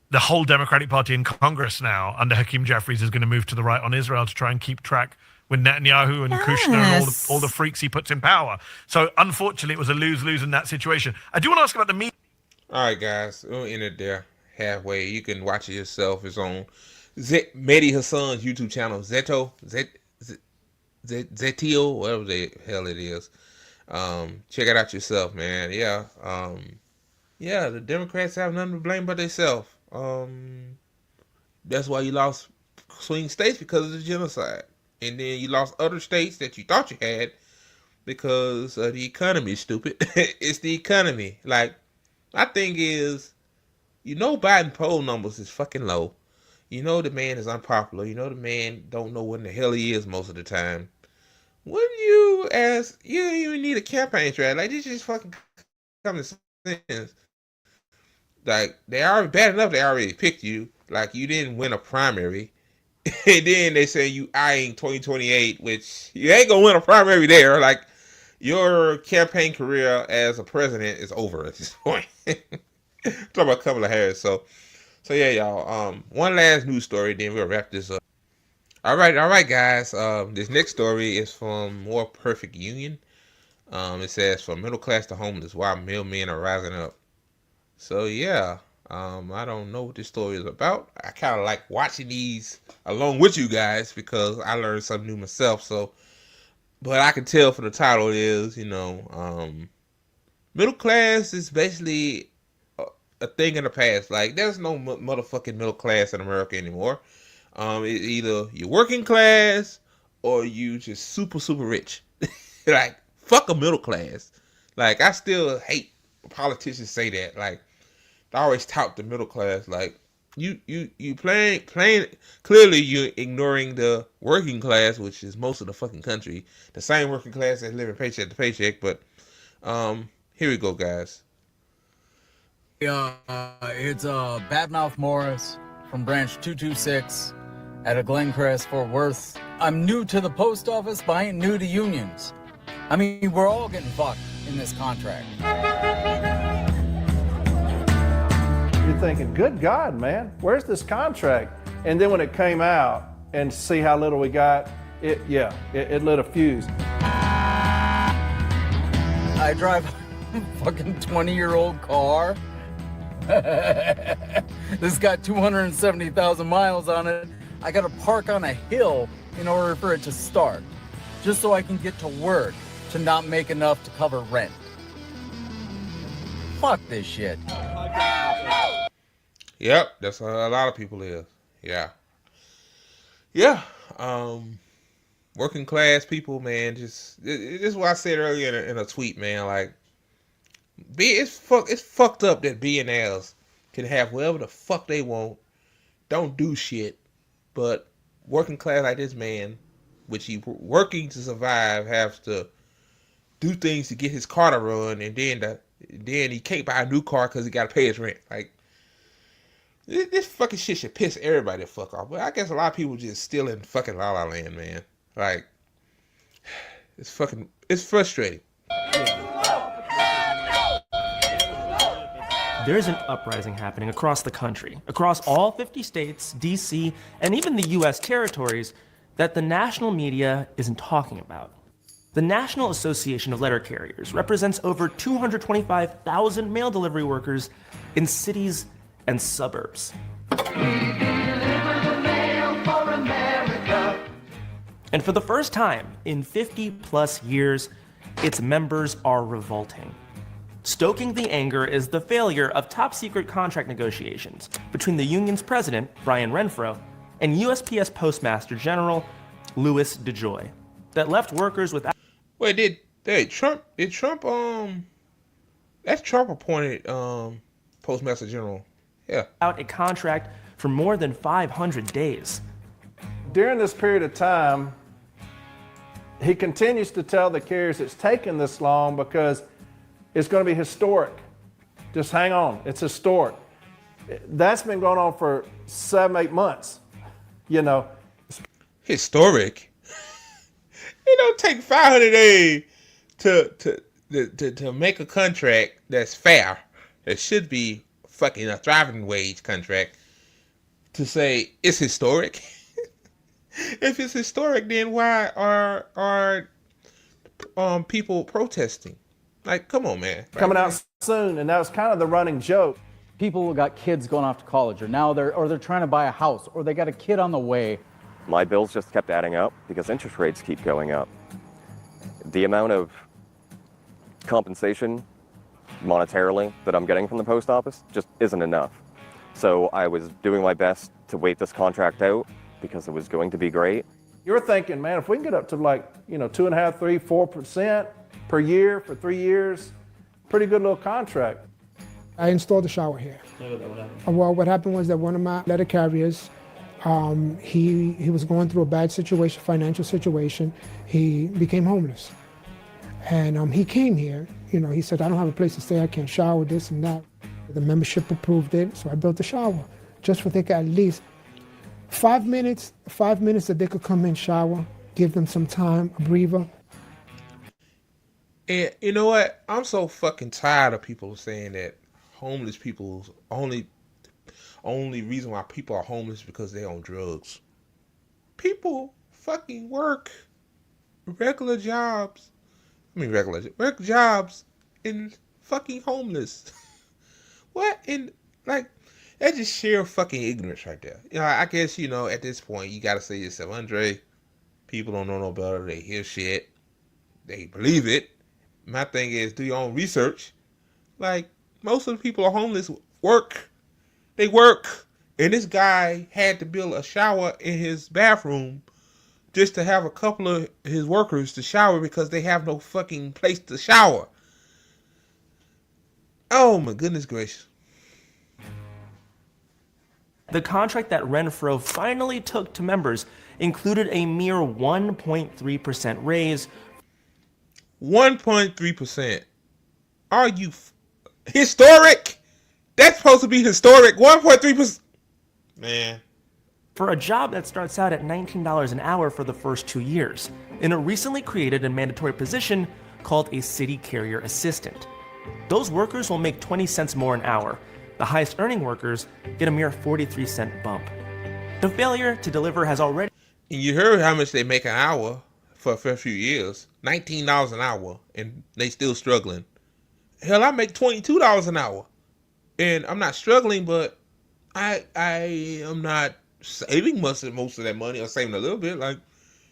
the whole Democratic Party in Congress now under Hakeem Jeffries is going to move to the right on Israel to try and keep track with Netanyahu and Kushner and all the freaks he puts in power. So, unfortunately, it was a lose-lose in that situation. I do want to ask about the media. All right, guys. We'll end it there halfway. You can watch it yourself. It's on Medhi Hasan's YouTube channel, Zetio, whatever the hell it is. Check it out yourself, man. Yeah. The Democrats have nothing to blame but themselves. That's why you lost swing states, because of the genocide. And then you lost other states that you thought you had because the economy is stupid. It's the economy. Like, my thing is, Biden poll numbers is fucking low. The man is unpopular. The man don't know when the hell he is most of the time. When you don't even need a campaign strategy. Like, this just fucking common sense. Like, they already bad enough they already picked you. Like, you didn't win a primary. And then they say you eyeing 2028, which you ain't gonna win a primary there. Like, your campaign career as a president is over at this point. Talk about Kamala Harris. So yeah, y'all. One last news story, then we'll wrap this up. All right, guys. This next story is from More Perfect Union. It says, from middle class to homeless, why mailmen are rising up. So yeah. I don't know what this story is about. I kind of like watching these along with you guys because I learned something new myself. So, but I can tell from the title is, middle class is basically a thing in the past. Like, there's no motherfucking middle class in America anymore. It's either you're working class or you just super, super rich. Like, fuck a middle class. Like, I still hate politicians say that. Like, I always tout the middle class. Like, you playing clearly you're ignoring the working class, which is most of the fucking country. The same working class that's living paycheck to paycheck. But here we go, guys. It's Badmouth Morris from branch 226 at a Glencrest, Fort Worth. I'm new to the post office, but I ain't new to unions. I mean, we're all getting fucked in this contract. You're thinking, good God, man, where's this contract? And then when it came out and see how little we got, it lit a fuse. I drive a fucking 20-year-old car. This got 270,000 miles on it. I gotta park on a hill in order for it to start, just so I can get to work to not make enough to cover rent. Fuck this shit. Yep, that's how a lot of people is. Yeah. Working class people, man, this is what I said earlier in a tweet, man. Like, it's fucked up that billionaires can have whatever the fuck they want, don't do shit, but working class like this man, which he working to survive, has to do things to get his car to run, and then he can't buy a new car because he got to pay his rent. Like, this fucking shit should piss everybody the fuck off. But I guess a lot of people just still in fucking La La Land, man. Like, it's frustrating. There's an uprising happening across the country, across all 50 states, DC, and even the U.S. territories that the national media isn't talking about. The National Association of Letter Carriers represents over 225,000 mail delivery workers in cities and suburbs. And for the first time in 50 plus years, its members are revolting. Stoking the anger is the failure of top secret contract negotiations between the union's president, Brian Renfro, and USPS Postmaster General Louis DeJoy that left workers without. Wait, did Trump that's Trump appointed Postmaster General. Yeah. Without a contract for more than 500 days. During this period of time, he continues to tell the carriers it's taken this long because it's going to be historic. Just hang on, it's historic. That's been going on for 7-8 months, you know. Historic? It don't take 500 days to make a contract that's fair. That should be fucking a thriving wage contract to say it's historic. If it's historic, then why are people protesting? Like, come on, man. Coming out soon, and that was kind of the running joke. People got kids going off to college, or now they're trying to buy a house, or they got a kid on the way. My bills just kept adding up because interest rates keep going up. The amount of compensation monetarily that I'm getting from the post office just isn't enough. So I was doing my best to wait this contract out because it was going to be great. You're thinking, man, if we can get up to 2.5%, 3%, 4% per year for 3 years, pretty good little contract. I installed a shower here. Well, what happened was that one of my letter carriers, he was going through a bad situation, financial situation. He became homeless. And he came here, he said, I don't have a place to stay, I can't shower, this and that. The membership approved it, so I built a shower. Just for they could at least 5 minutes that they could come in, shower, give them some time, a breather. And you know what? I'm so fucking tired of people saying that homeless people's only reason why people are homeless is because they're on drugs. People fucking work regular jobs. Regular jobs and fucking homeless. What? That's just sheer fucking ignorance right there. I guess, at this point, you gotta say to yourself, Andre, people don't know no better. They hear shit. They believe it. My thing is, do your own research. Most of the people are homeless work. They work. And this guy had to build a shower in his bathroom just to have a couple of his workers to shower because they have no fucking place to shower. Oh my goodness gracious. The contract that Renfro finally took to members included a mere 1.3% raise. 1.3%. Are you historic? That's supposed to be historic. 1.3%. Man. For a job that starts out at $19 an hour for the first 2 years, in a recently created and mandatory position called a city carrier assistant. Those workers will make 20 cents more an hour. The highest earning workers get a mere 43-cent bump. The failure to deliver has already... And you heard how much they make an hour for a few years. $19 an hour, and they still struggling. Hell, I make $22 an hour. And I'm not struggling, but I am not saving most of that money, or saving a little bit.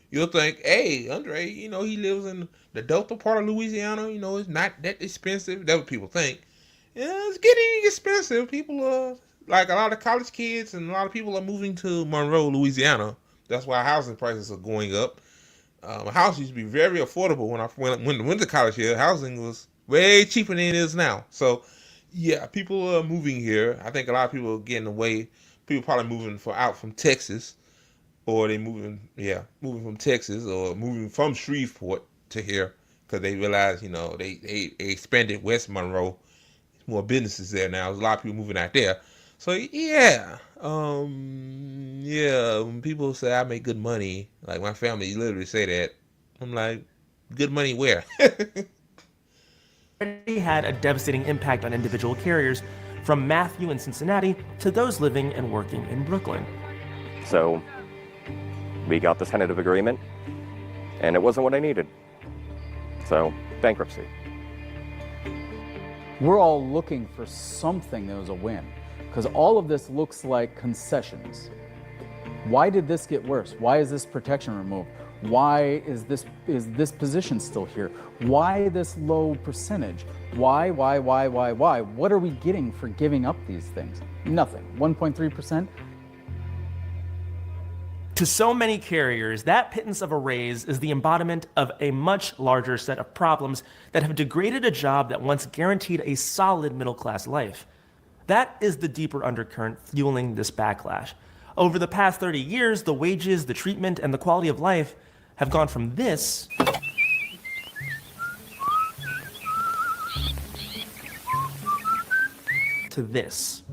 You'll think, hey, Andre, he lives in the Delta part of Louisiana. It's not that expensive. That's what people think. Yeah, it's getting expensive. People are, a lot of college kids and a lot of people are moving to Monroe, Louisiana. That's why housing prices are going up. A house used to be very affordable when I went to college here. Housing was way cheaper than it is now. So, yeah, people are moving here. I think a lot of people are getting away. People probably moving out from Texas, or they moving from Texas, or moving from Shreveport to here because they realize, they expanded West Monroe. There's more businesses there now. There's a lot of people moving out there. So yeah, when people say I make good money, like my family literally say that, I'm like, good money where? already had a devastating impact on individual carriers, from Matthew in Cincinnati to those living and working in Brooklyn. So we got this tentative agreement, and it wasn't what I needed. So, bankruptcy. We're all looking for something that was a win, because all of this looks like concessions. Why did this get worse? Why is this protection removed? Why is this position still here? Why this low percentage? Why? What are we getting for giving up these things? Nothing. 1.3%. To so many carriers, that pittance of a raise is the embodiment of a much larger set of problems that have degraded a job that once guaranteed a solid middle-class life. That is the deeper undercurrent fueling this backlash. Over the past 30 years, the wages, the treatment, and the quality of life have gone from this to this.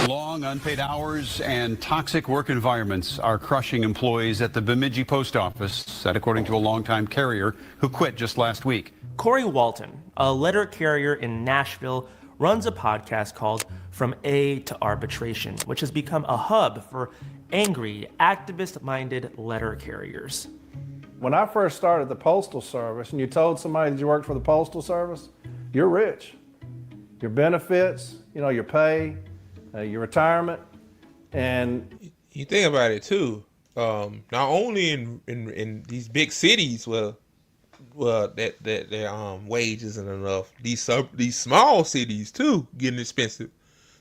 Long unpaid hours and toxic work environments are crushing employees at the Bemidji Post Office, that according to a longtime carrier who quit just last week. Corey Walton, a letter carrier in Nashville, runs a podcast called From A to Arbitration, which has become a hub for angry, activist-minded letter carriers. When I first started the Postal Service and you told somebody that you worked for the Postal Service, you're rich. Your benefits, your pay, your retirement, and you think about it too. Not only in these big cities, well, that their wage isn't enough. These small cities too getting expensive.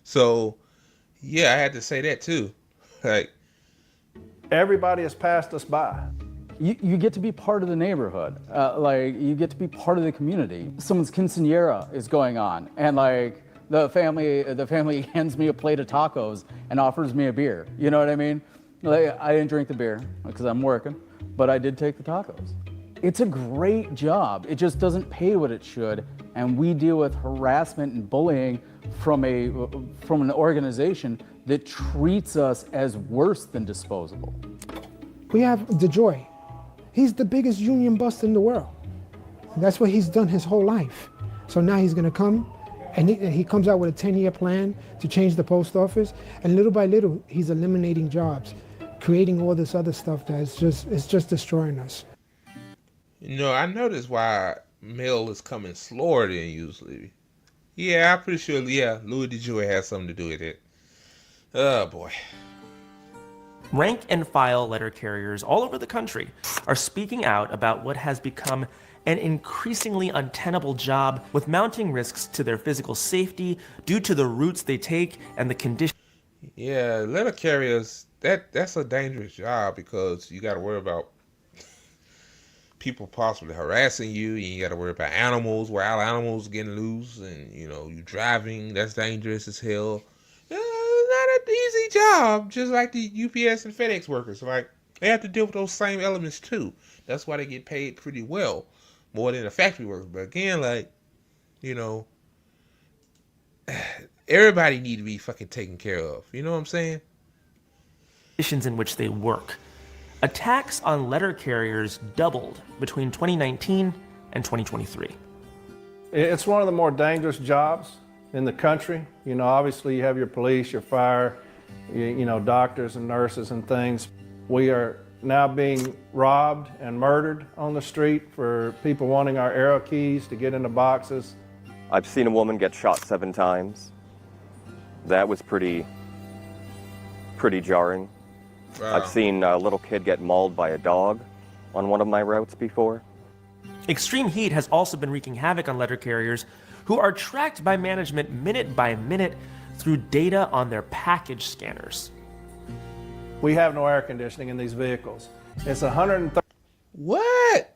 So, yeah, I had to say that too. Like, everybody has passed us by. You get to be part of the neighborhood. You get to be part of the community. Someone's quinceañera is going on, and the family hands me a plate of tacos and offers me a beer. You know what I mean? I didn't drink the beer because I'm working, but I did take the tacos. It's a great job. It just doesn't pay what it should, and we deal with harassment and bullying from an organization that treats us as worse than disposable. We have DeJoy. He's the biggest union buster in the world. That's what he's done his whole life. So now he's gonna come, and he comes out with a 10-year plan to change the post office, and little by little, he's eliminating jobs, creating all this other stuff that's just destroying us. I noticed why mail is coming slower than usually. Yeah, I'm pretty sure, Louis DeJoy has something to do with it. Oh, boy. Rank and file letter carriers all over the country are speaking out about what has become an increasingly untenable job with mounting risks to their physical safety due to the routes they take and the conditions. Yeah, letter carriers, that's a dangerous job because you got to worry about people possibly harassing you, and you got to worry about wild animals getting loose, and you driving, that's dangerous as hell. Not an easy job, just like the UPS and FedEx workers. They have to deal with those same elements too. That's why they get paid pretty well, more than the factory workers. But again, everybody need to be fucking taken care of. You know what I'm saying? Conditions in which they work. Attacks on letter carriers doubled between 2019 and 2023. It's one of the more dangerous jobs in the country. Obviously you have your police, your fire, doctors and nurses and things. We are now being robbed and murdered on the street for people wanting our arrow keys to get into boxes. I've seen a woman get shot 7 times. That was pretty jarring. Wow. I've seen a little kid get mauled by a dog on one of my routes before. Extreme heat has also been wreaking havoc on letter carriers who are tracked by management minute by minute through data on their package scanners. We have no air conditioning in these vehicles. It's 130. What?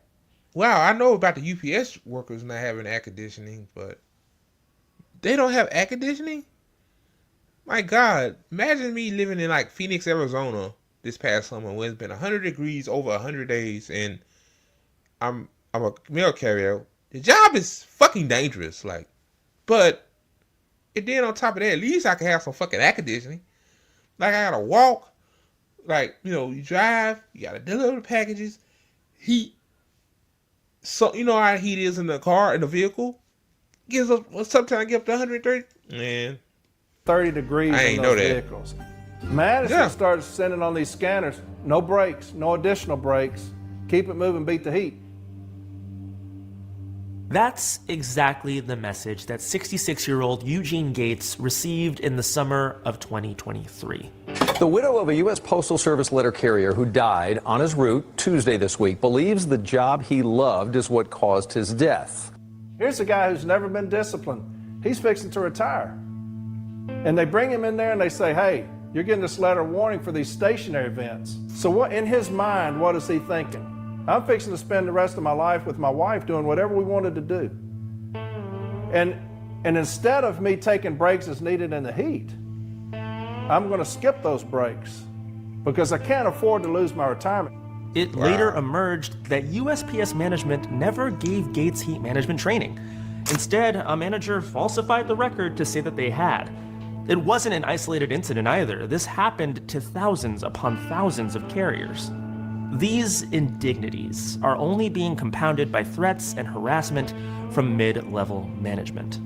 Wow, I know about the UPS workers not having air conditioning, but they don't have air conditioning? My God, imagine me living in Phoenix, Arizona this past summer when it's been 100 degrees over 100 days, and I'm a mail carrier. The job is fucking dangerous, but and then on top of that, at least I can have some fucking air conditioning. I gotta walk, you drive, you gotta deliver the packages, heat. So you know how heat is in the car, in the vehicle? Sometimes get up to 130. Man, 30 degrees I in ain't those know that. vehicles. Madison started sending on these scanners, no brakes, no additional brakes, keep it moving, beat the heat. That's exactly the message that 66-year-old Eugene Gates received in the summer of 2023. The widow of a U.S. Postal Service letter carrier who died on his route Tuesday this week believes the job he loved is what caused his death. Here's a guy who's never been disciplined. He's fixing to retire. And they bring him in there and they say, hey, you're getting this letter of warning for these stationary events. So what in his mind, what is he thinking? I'm fixing to spend the rest of my life with my wife doing whatever we wanted to do. And instead of me taking breaks as needed in the heat, I'm going to skip those breaks because I can't afford to lose my retirement. It later emerged that USPS management never gave Gates heat management training. Instead, a manager falsified the record to say that they had. It wasn't an isolated incident either. This happened to thousands upon thousands of carriers. These indignities are only being compounded by threats and harassment from mid-level management.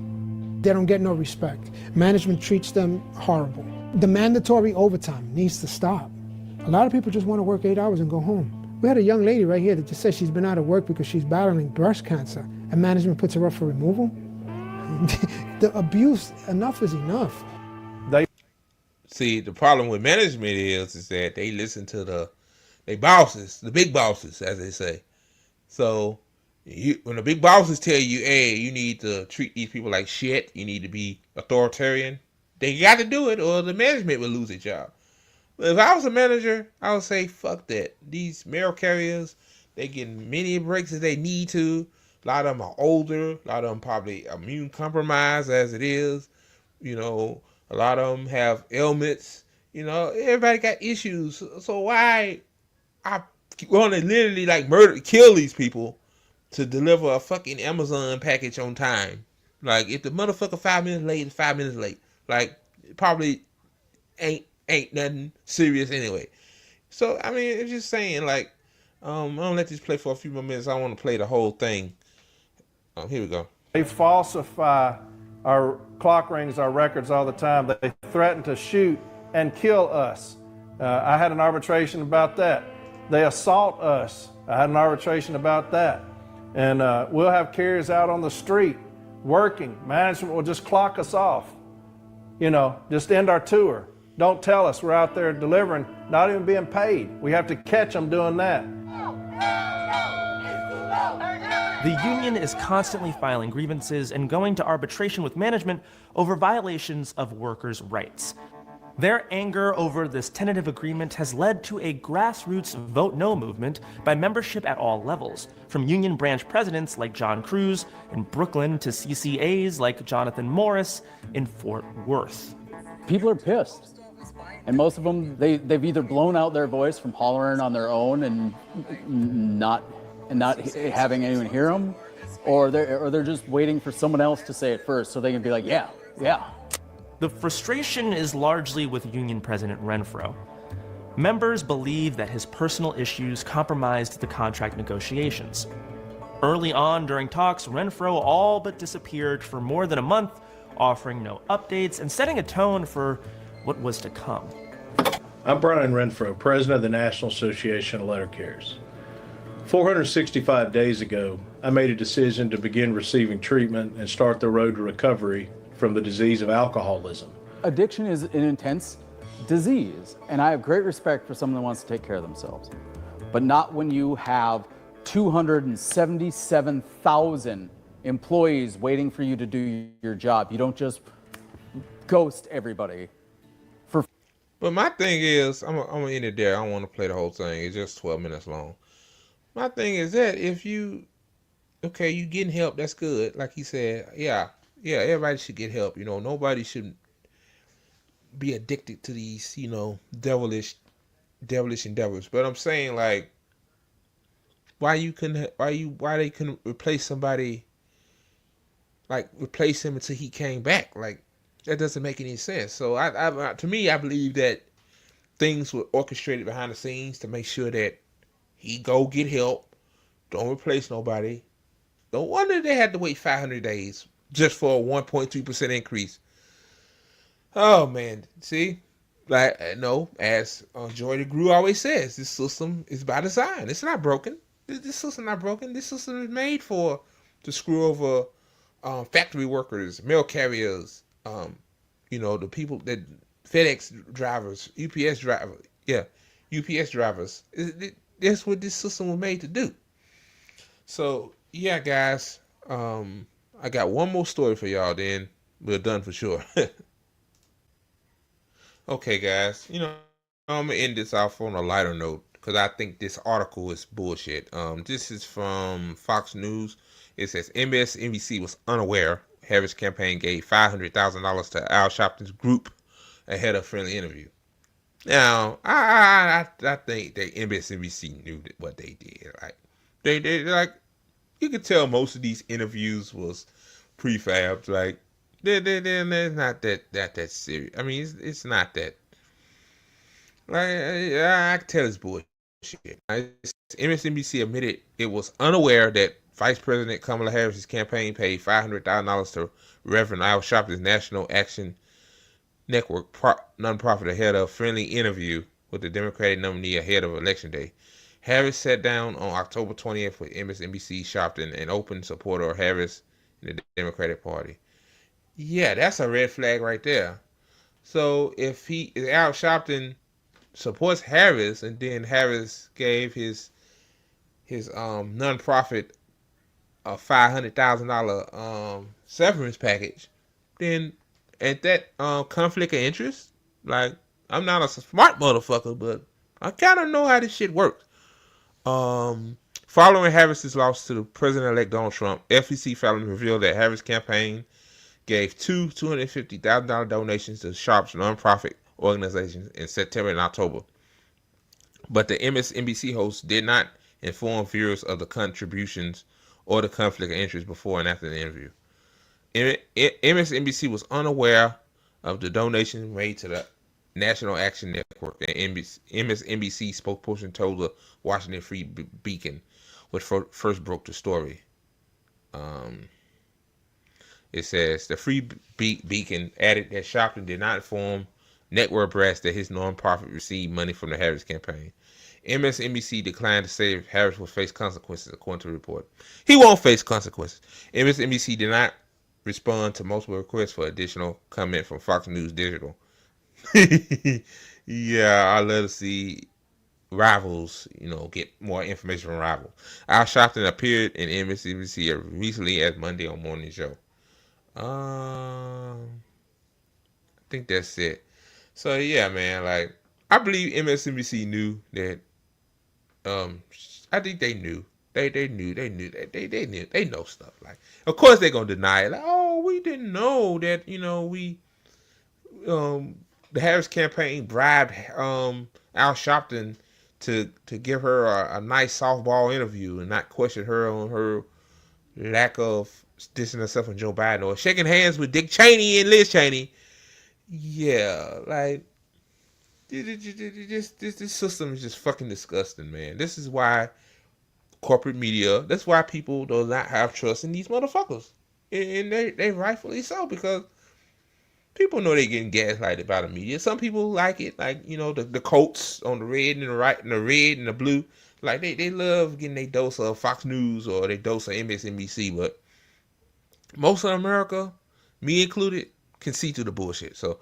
They don't get no respect. Management treats them horrible. The mandatory overtime needs to stop. A lot of people just want to work 8 hours and go home. We had a young lady right here that just said she's been out of work because she's battling breast cancer, and management puts her up for removal. The abuse, enough is enough. See, the problem with management is that they listen to they bosses, the big bosses, as they say. So when the big bosses tell you, hey, you need to treat these people like shit, you need to be authoritarian, they got to do it or the management will lose their job. But if I was a manager, I would say, fuck that. These mail carriers, they get many breaks as they need to. A lot of them are older. A lot of them probably immune compromised as it is. You know, a lot of them have ailments. You know, everybody got issues. So why I want to literally like kill these people to deliver a fucking Amazon package on time? Like, if the motherfucker 5 minutes late, it's 5 minutes late. Like, it probably ain't nothing serious anyway. So, I mean, it's just saying, like, I'm gonna let this play for a few more minutes. I want to play the whole thing. Here we go. They falsify our clock rings, our records all the time. They threaten to shoot and kill us. I had an arbitration about that. They assault us. I had an arbitration about that. And we'll have carriers out on the street working. Management will just clock us off. You know, just end our tour. Don't tell us we're out there delivering, not even being paid. We have to catch them doing that. The union is constantly filing grievances and going to arbitration with management over violations of workers' rights. Their anger over this tentative agreement has led to a grassroots vote no movement by membership at all levels, from union branch presidents like John Cruz in Brooklyn to CCAs like Jonathan Morris in Fort Worth. People are pissed. And most of them, they've either blown out their voice from hollering on their own and not having anyone hear them, or they're just waiting for someone else to say it first so they can be like, yeah. The frustration is largely with Union President Renfro. Members believe that his personal issues compromised the contract negotiations. Early on during talks, Renfro all but disappeared for more than a month, offering no updates and setting a tone for what was to come. I'm Brian Renfro, president of the National Association of Letter Carriers. 465 days ago, I made a decision to begin receiving treatment and start the road to recovery from the disease of alcoholism. Addiction is an intense disease, and I have great respect for someone that wants to take care of themselves. But not when you have 277,000 employees waiting for you to do your job. You don't just ghost everybody. But my thing is, I'm gonna end it there. I don't want to play the whole thing. It's just 12 minutes long. My thing is that if you getting help, that's good. Like he said, yeah, everybody should get help. You know, nobody should be addicted to these, devilish endeavors. But I'm saying, like, why they couldn't replace somebody, like replace him until he came back? Like, that doesn't make any sense. So to me, I believe that things were orchestrated behind the scenes to make sure that he go get help. Don't replace nobody. No wonder they had to wait 500 days just for a 1.3% increase. Oh man, see, like no, as Joy DeGruy always says, this system is by design. It's not broken. This system not broken. This system is made for to screw over factory workers, mail carriers, the people that FedEx drivers, UPS drivers, UPS drivers. That's what this system was made to do. So yeah, guys, I got one more story for y'all. Then we're done for sure. Okay, guys, I'm gonna end this off on a lighter note because I think this article is bullshit. This is from Fox News. It says MSNBC was unaware Harris' campaign gave $500,000 to Al Sharpton's group ahead of friendly interview. Now, I think that MSNBC knew what they did. Like they like you could tell most of these interviews was prefabbed. Like they're not that serious. I mean, it's not that. Like I can tell it's bullshit. MSNBC admitted it was unaware that Vice President Kamala Harris's campaign paid $500,000 to Reverend Al Sharpton's National Action Network nonprofit ahead of friendly interview with the Democratic nominee ahead of Election Day. Harris sat down on October 20th with MSNBC Sharpton, an open supporter of Harris in the Democratic Party. Yeah, that's a red flag right there. So if Al Sharpton supports Harris, and then Harris gave his nonprofit a $500,000 severance package, then at that conflict of interest, like I'm not a smart motherfucker, but I kind of know how this shit works. Following Harris's loss to the president-elect Donald Trump, FEC filings revealed that Harris' campaign gave two $250,000 donations to Sharp's nonprofit organizations in September and October. But the MSNBC host did not inform viewers of the contributions or the conflict of interest before and after the interview. MSNBC was unaware of the donations made to the National Action Network, the MSNBC spokesperson told the Washington Free Beacon, which first broke the story. It says the Free Beacon added that Sharpton did not inform network brass that his nonprofit received money from the Harris campaign. MSNBC declined to say if Harris will face consequences, according to the report. He won't face consequences. MSNBC did not respond to multiple requests for additional comment from Fox News Digital. Yeah, I love to see rivals, get more information from rivals. Al Sharpton appeared in MSNBC recently as Monday on Morning Show. I think that's it. So yeah, man, like I believe MSNBC knew that. I think they knew. They know stuff. Like, of course they're gonna deny it. Like, oh, we didn't know that. The Harris campaign bribed Al Sharpton to give her a nice softball interview and not question her on her lack of distancing herself from Joe Biden or shaking hands with Dick Cheney and Liz Cheney. Yeah, like this system is just fucking disgusting, man. This is why corporate media, that's why people do not have trust in these motherfuckers. And they rightfully so, because people know they're getting gaslighted by the media. Some people like it, like, the coats on the red and the right and the red and the blue. Like they love getting their dose of Fox News or their dose of MSNBC, but most of America, me included, can see through the bullshit. So,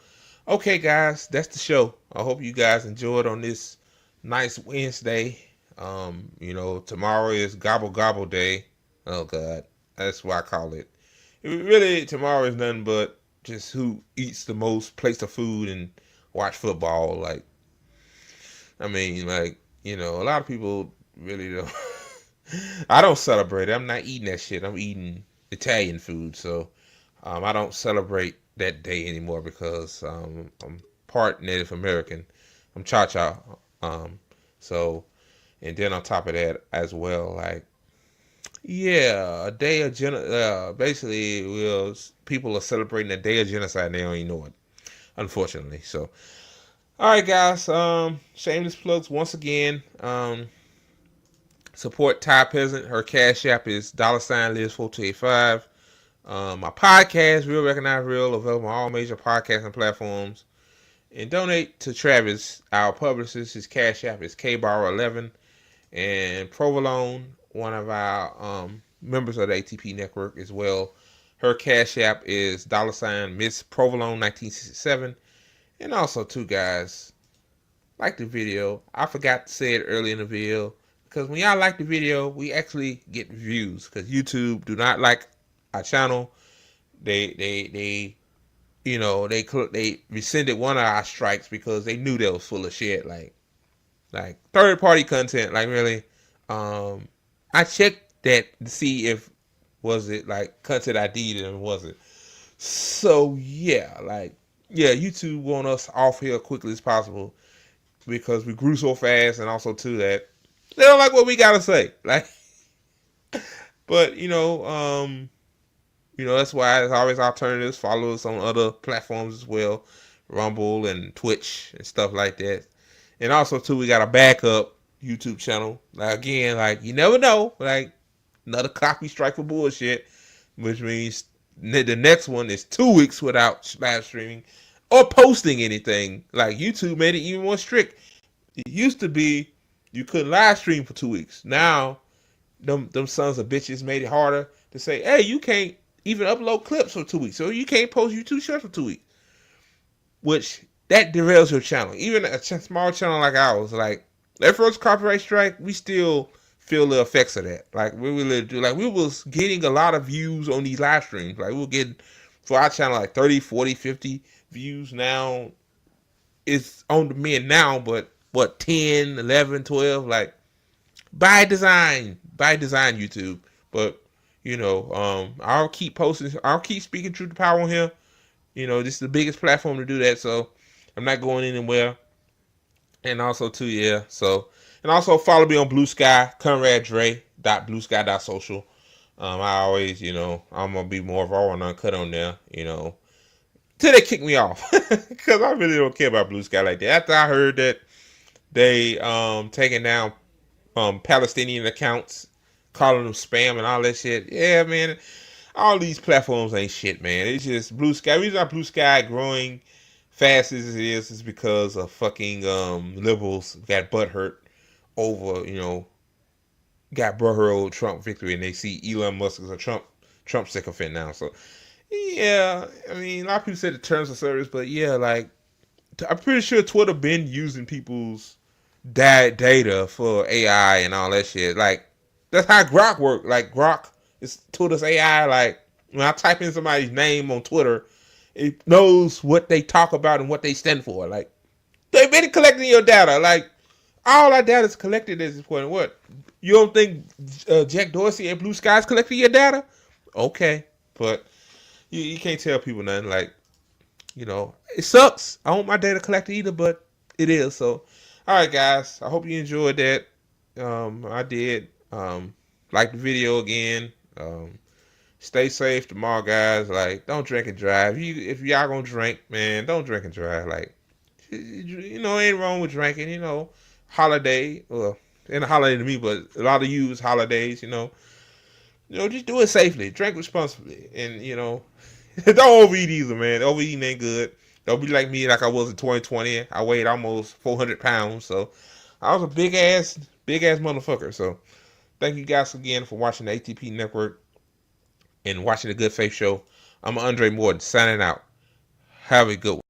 okay, guys, that's the show. I hope you guys enjoyed on this nice Wednesday. Tomorrow is Gobble Gobble Day. Oh, God. That's what I call it. Really, tomorrow is nothing but just who eats the most plates of food and watch football. Like, I mean, like, a lot of people really don't. I don't celebrate it. I'm not eating that shit. I'm eating Italian food. So, I don't celebrate that day anymore because I'm part Native American. I'm Cha-Cha. So, and then on top of that as well, like, yeah, a day of basically, people are celebrating a day of genocide and they don't even know it, unfortunately. So, all right, guys, shameless plugs once again. Support Ty Peasant. Her cash app is $Liz4285. My podcast, Real Recognize Real, available on all major podcasting platforms. And donate to Travis, our publicist. His cash app is KBarrow11. And Provolone, one of our members of the ATP network as well. Her Cash App is $ Miss Provolone 1967. And also, too, guys, like the video. I forgot to say it early in the video, because when y'all like the video, we actually get views, because YouTube do not like our channel. They rescinded one of our strikes because they knew that was full of shit, like third party content. Like, really, I checked that to see if was it like content ID and was it. So yeah, YouTube want us off here as quickly as possible because we grew so fast, and also too that they don't like what we gotta say. Like, but that's why there's always alternatives. Follow us on other platforms as well, Rumble and Twitch and stuff like that. And also too, we got a backup YouTube channel. Again, you never know, another copy strike for bullshit, which means the next one is 2 weeks without live streaming or posting anything. Like, YouTube made it even more strict. It used to be you couldn't live stream for 2 weeks. Now, them sons of bitches made it harder to say, hey, you can't even upload clips for 2 weeks, so you can't post YouTube shorts for 2 weeks. Which, that derails your channel. Even a small channel like ours, that first copyright strike, we still feel the effects of that. We really do. We was getting a lot of views on these live streams. We were getting, for our channel, 30, 40, 50 views. Now, it's on demand now, but 10, 11, 12, by design, YouTube. But, I'll keep posting, I'll keep speaking truth to power on here. This is the biggest platform to do that, so I'm not going anywhere. And also, too, and also follow me on Blue Sky, ConradDre.BlueSky.social. I always, I'm going to be more raw and uncut on there, till they kick me off. Because I really don't care about Blue Sky like that. After I heard that they taking down Palestinian accounts, calling them spam and all that shit. Yeah, man. All these platforms ain't shit, man. It's just Blue Sky. The reason why Blue Sky growing fast as it is because of fucking liberals got butthurt over, got butthurt over Trump victory, and they see Elon Musk as a Trump sycophant now. So, yeah, I mean, a lot of people said the terms of service, but yeah, I'm pretty sure Twitter been using people's data for AI and all that shit. That's how Grok work. Grok is Twitter's AI. When I type in somebody's name on Twitter, it knows what they talk about and what they stand for. They've been collecting your data. All our data is collected at this point. What? You don't think Jack Dorsey and Blue Sky's collecting your data? Okay. But you can't tell people nothing. It sucks. I don't want my data collected either, but it is. So, all right, guys. I hope you enjoyed that. I did. Like the video again. Stay safe tomorrow, guys. Don't drink and drive. If y'all gonna drink, man, don't drink and drive. Ain't wrong with drinking. Holiday. Well, ain't a holiday to me, but a lot of you is holidays. Just do it safely. Drink responsibly, and don't overeat either, man. Overeating ain't good. Don't be like me, like I was in 2020. I weighed almost 400 pounds, so I was a big ass motherfucker. So, thank you guys again for watching the ATP Network and watching the Good Faith Show. I'm Andre Morton signing out. Have a good one.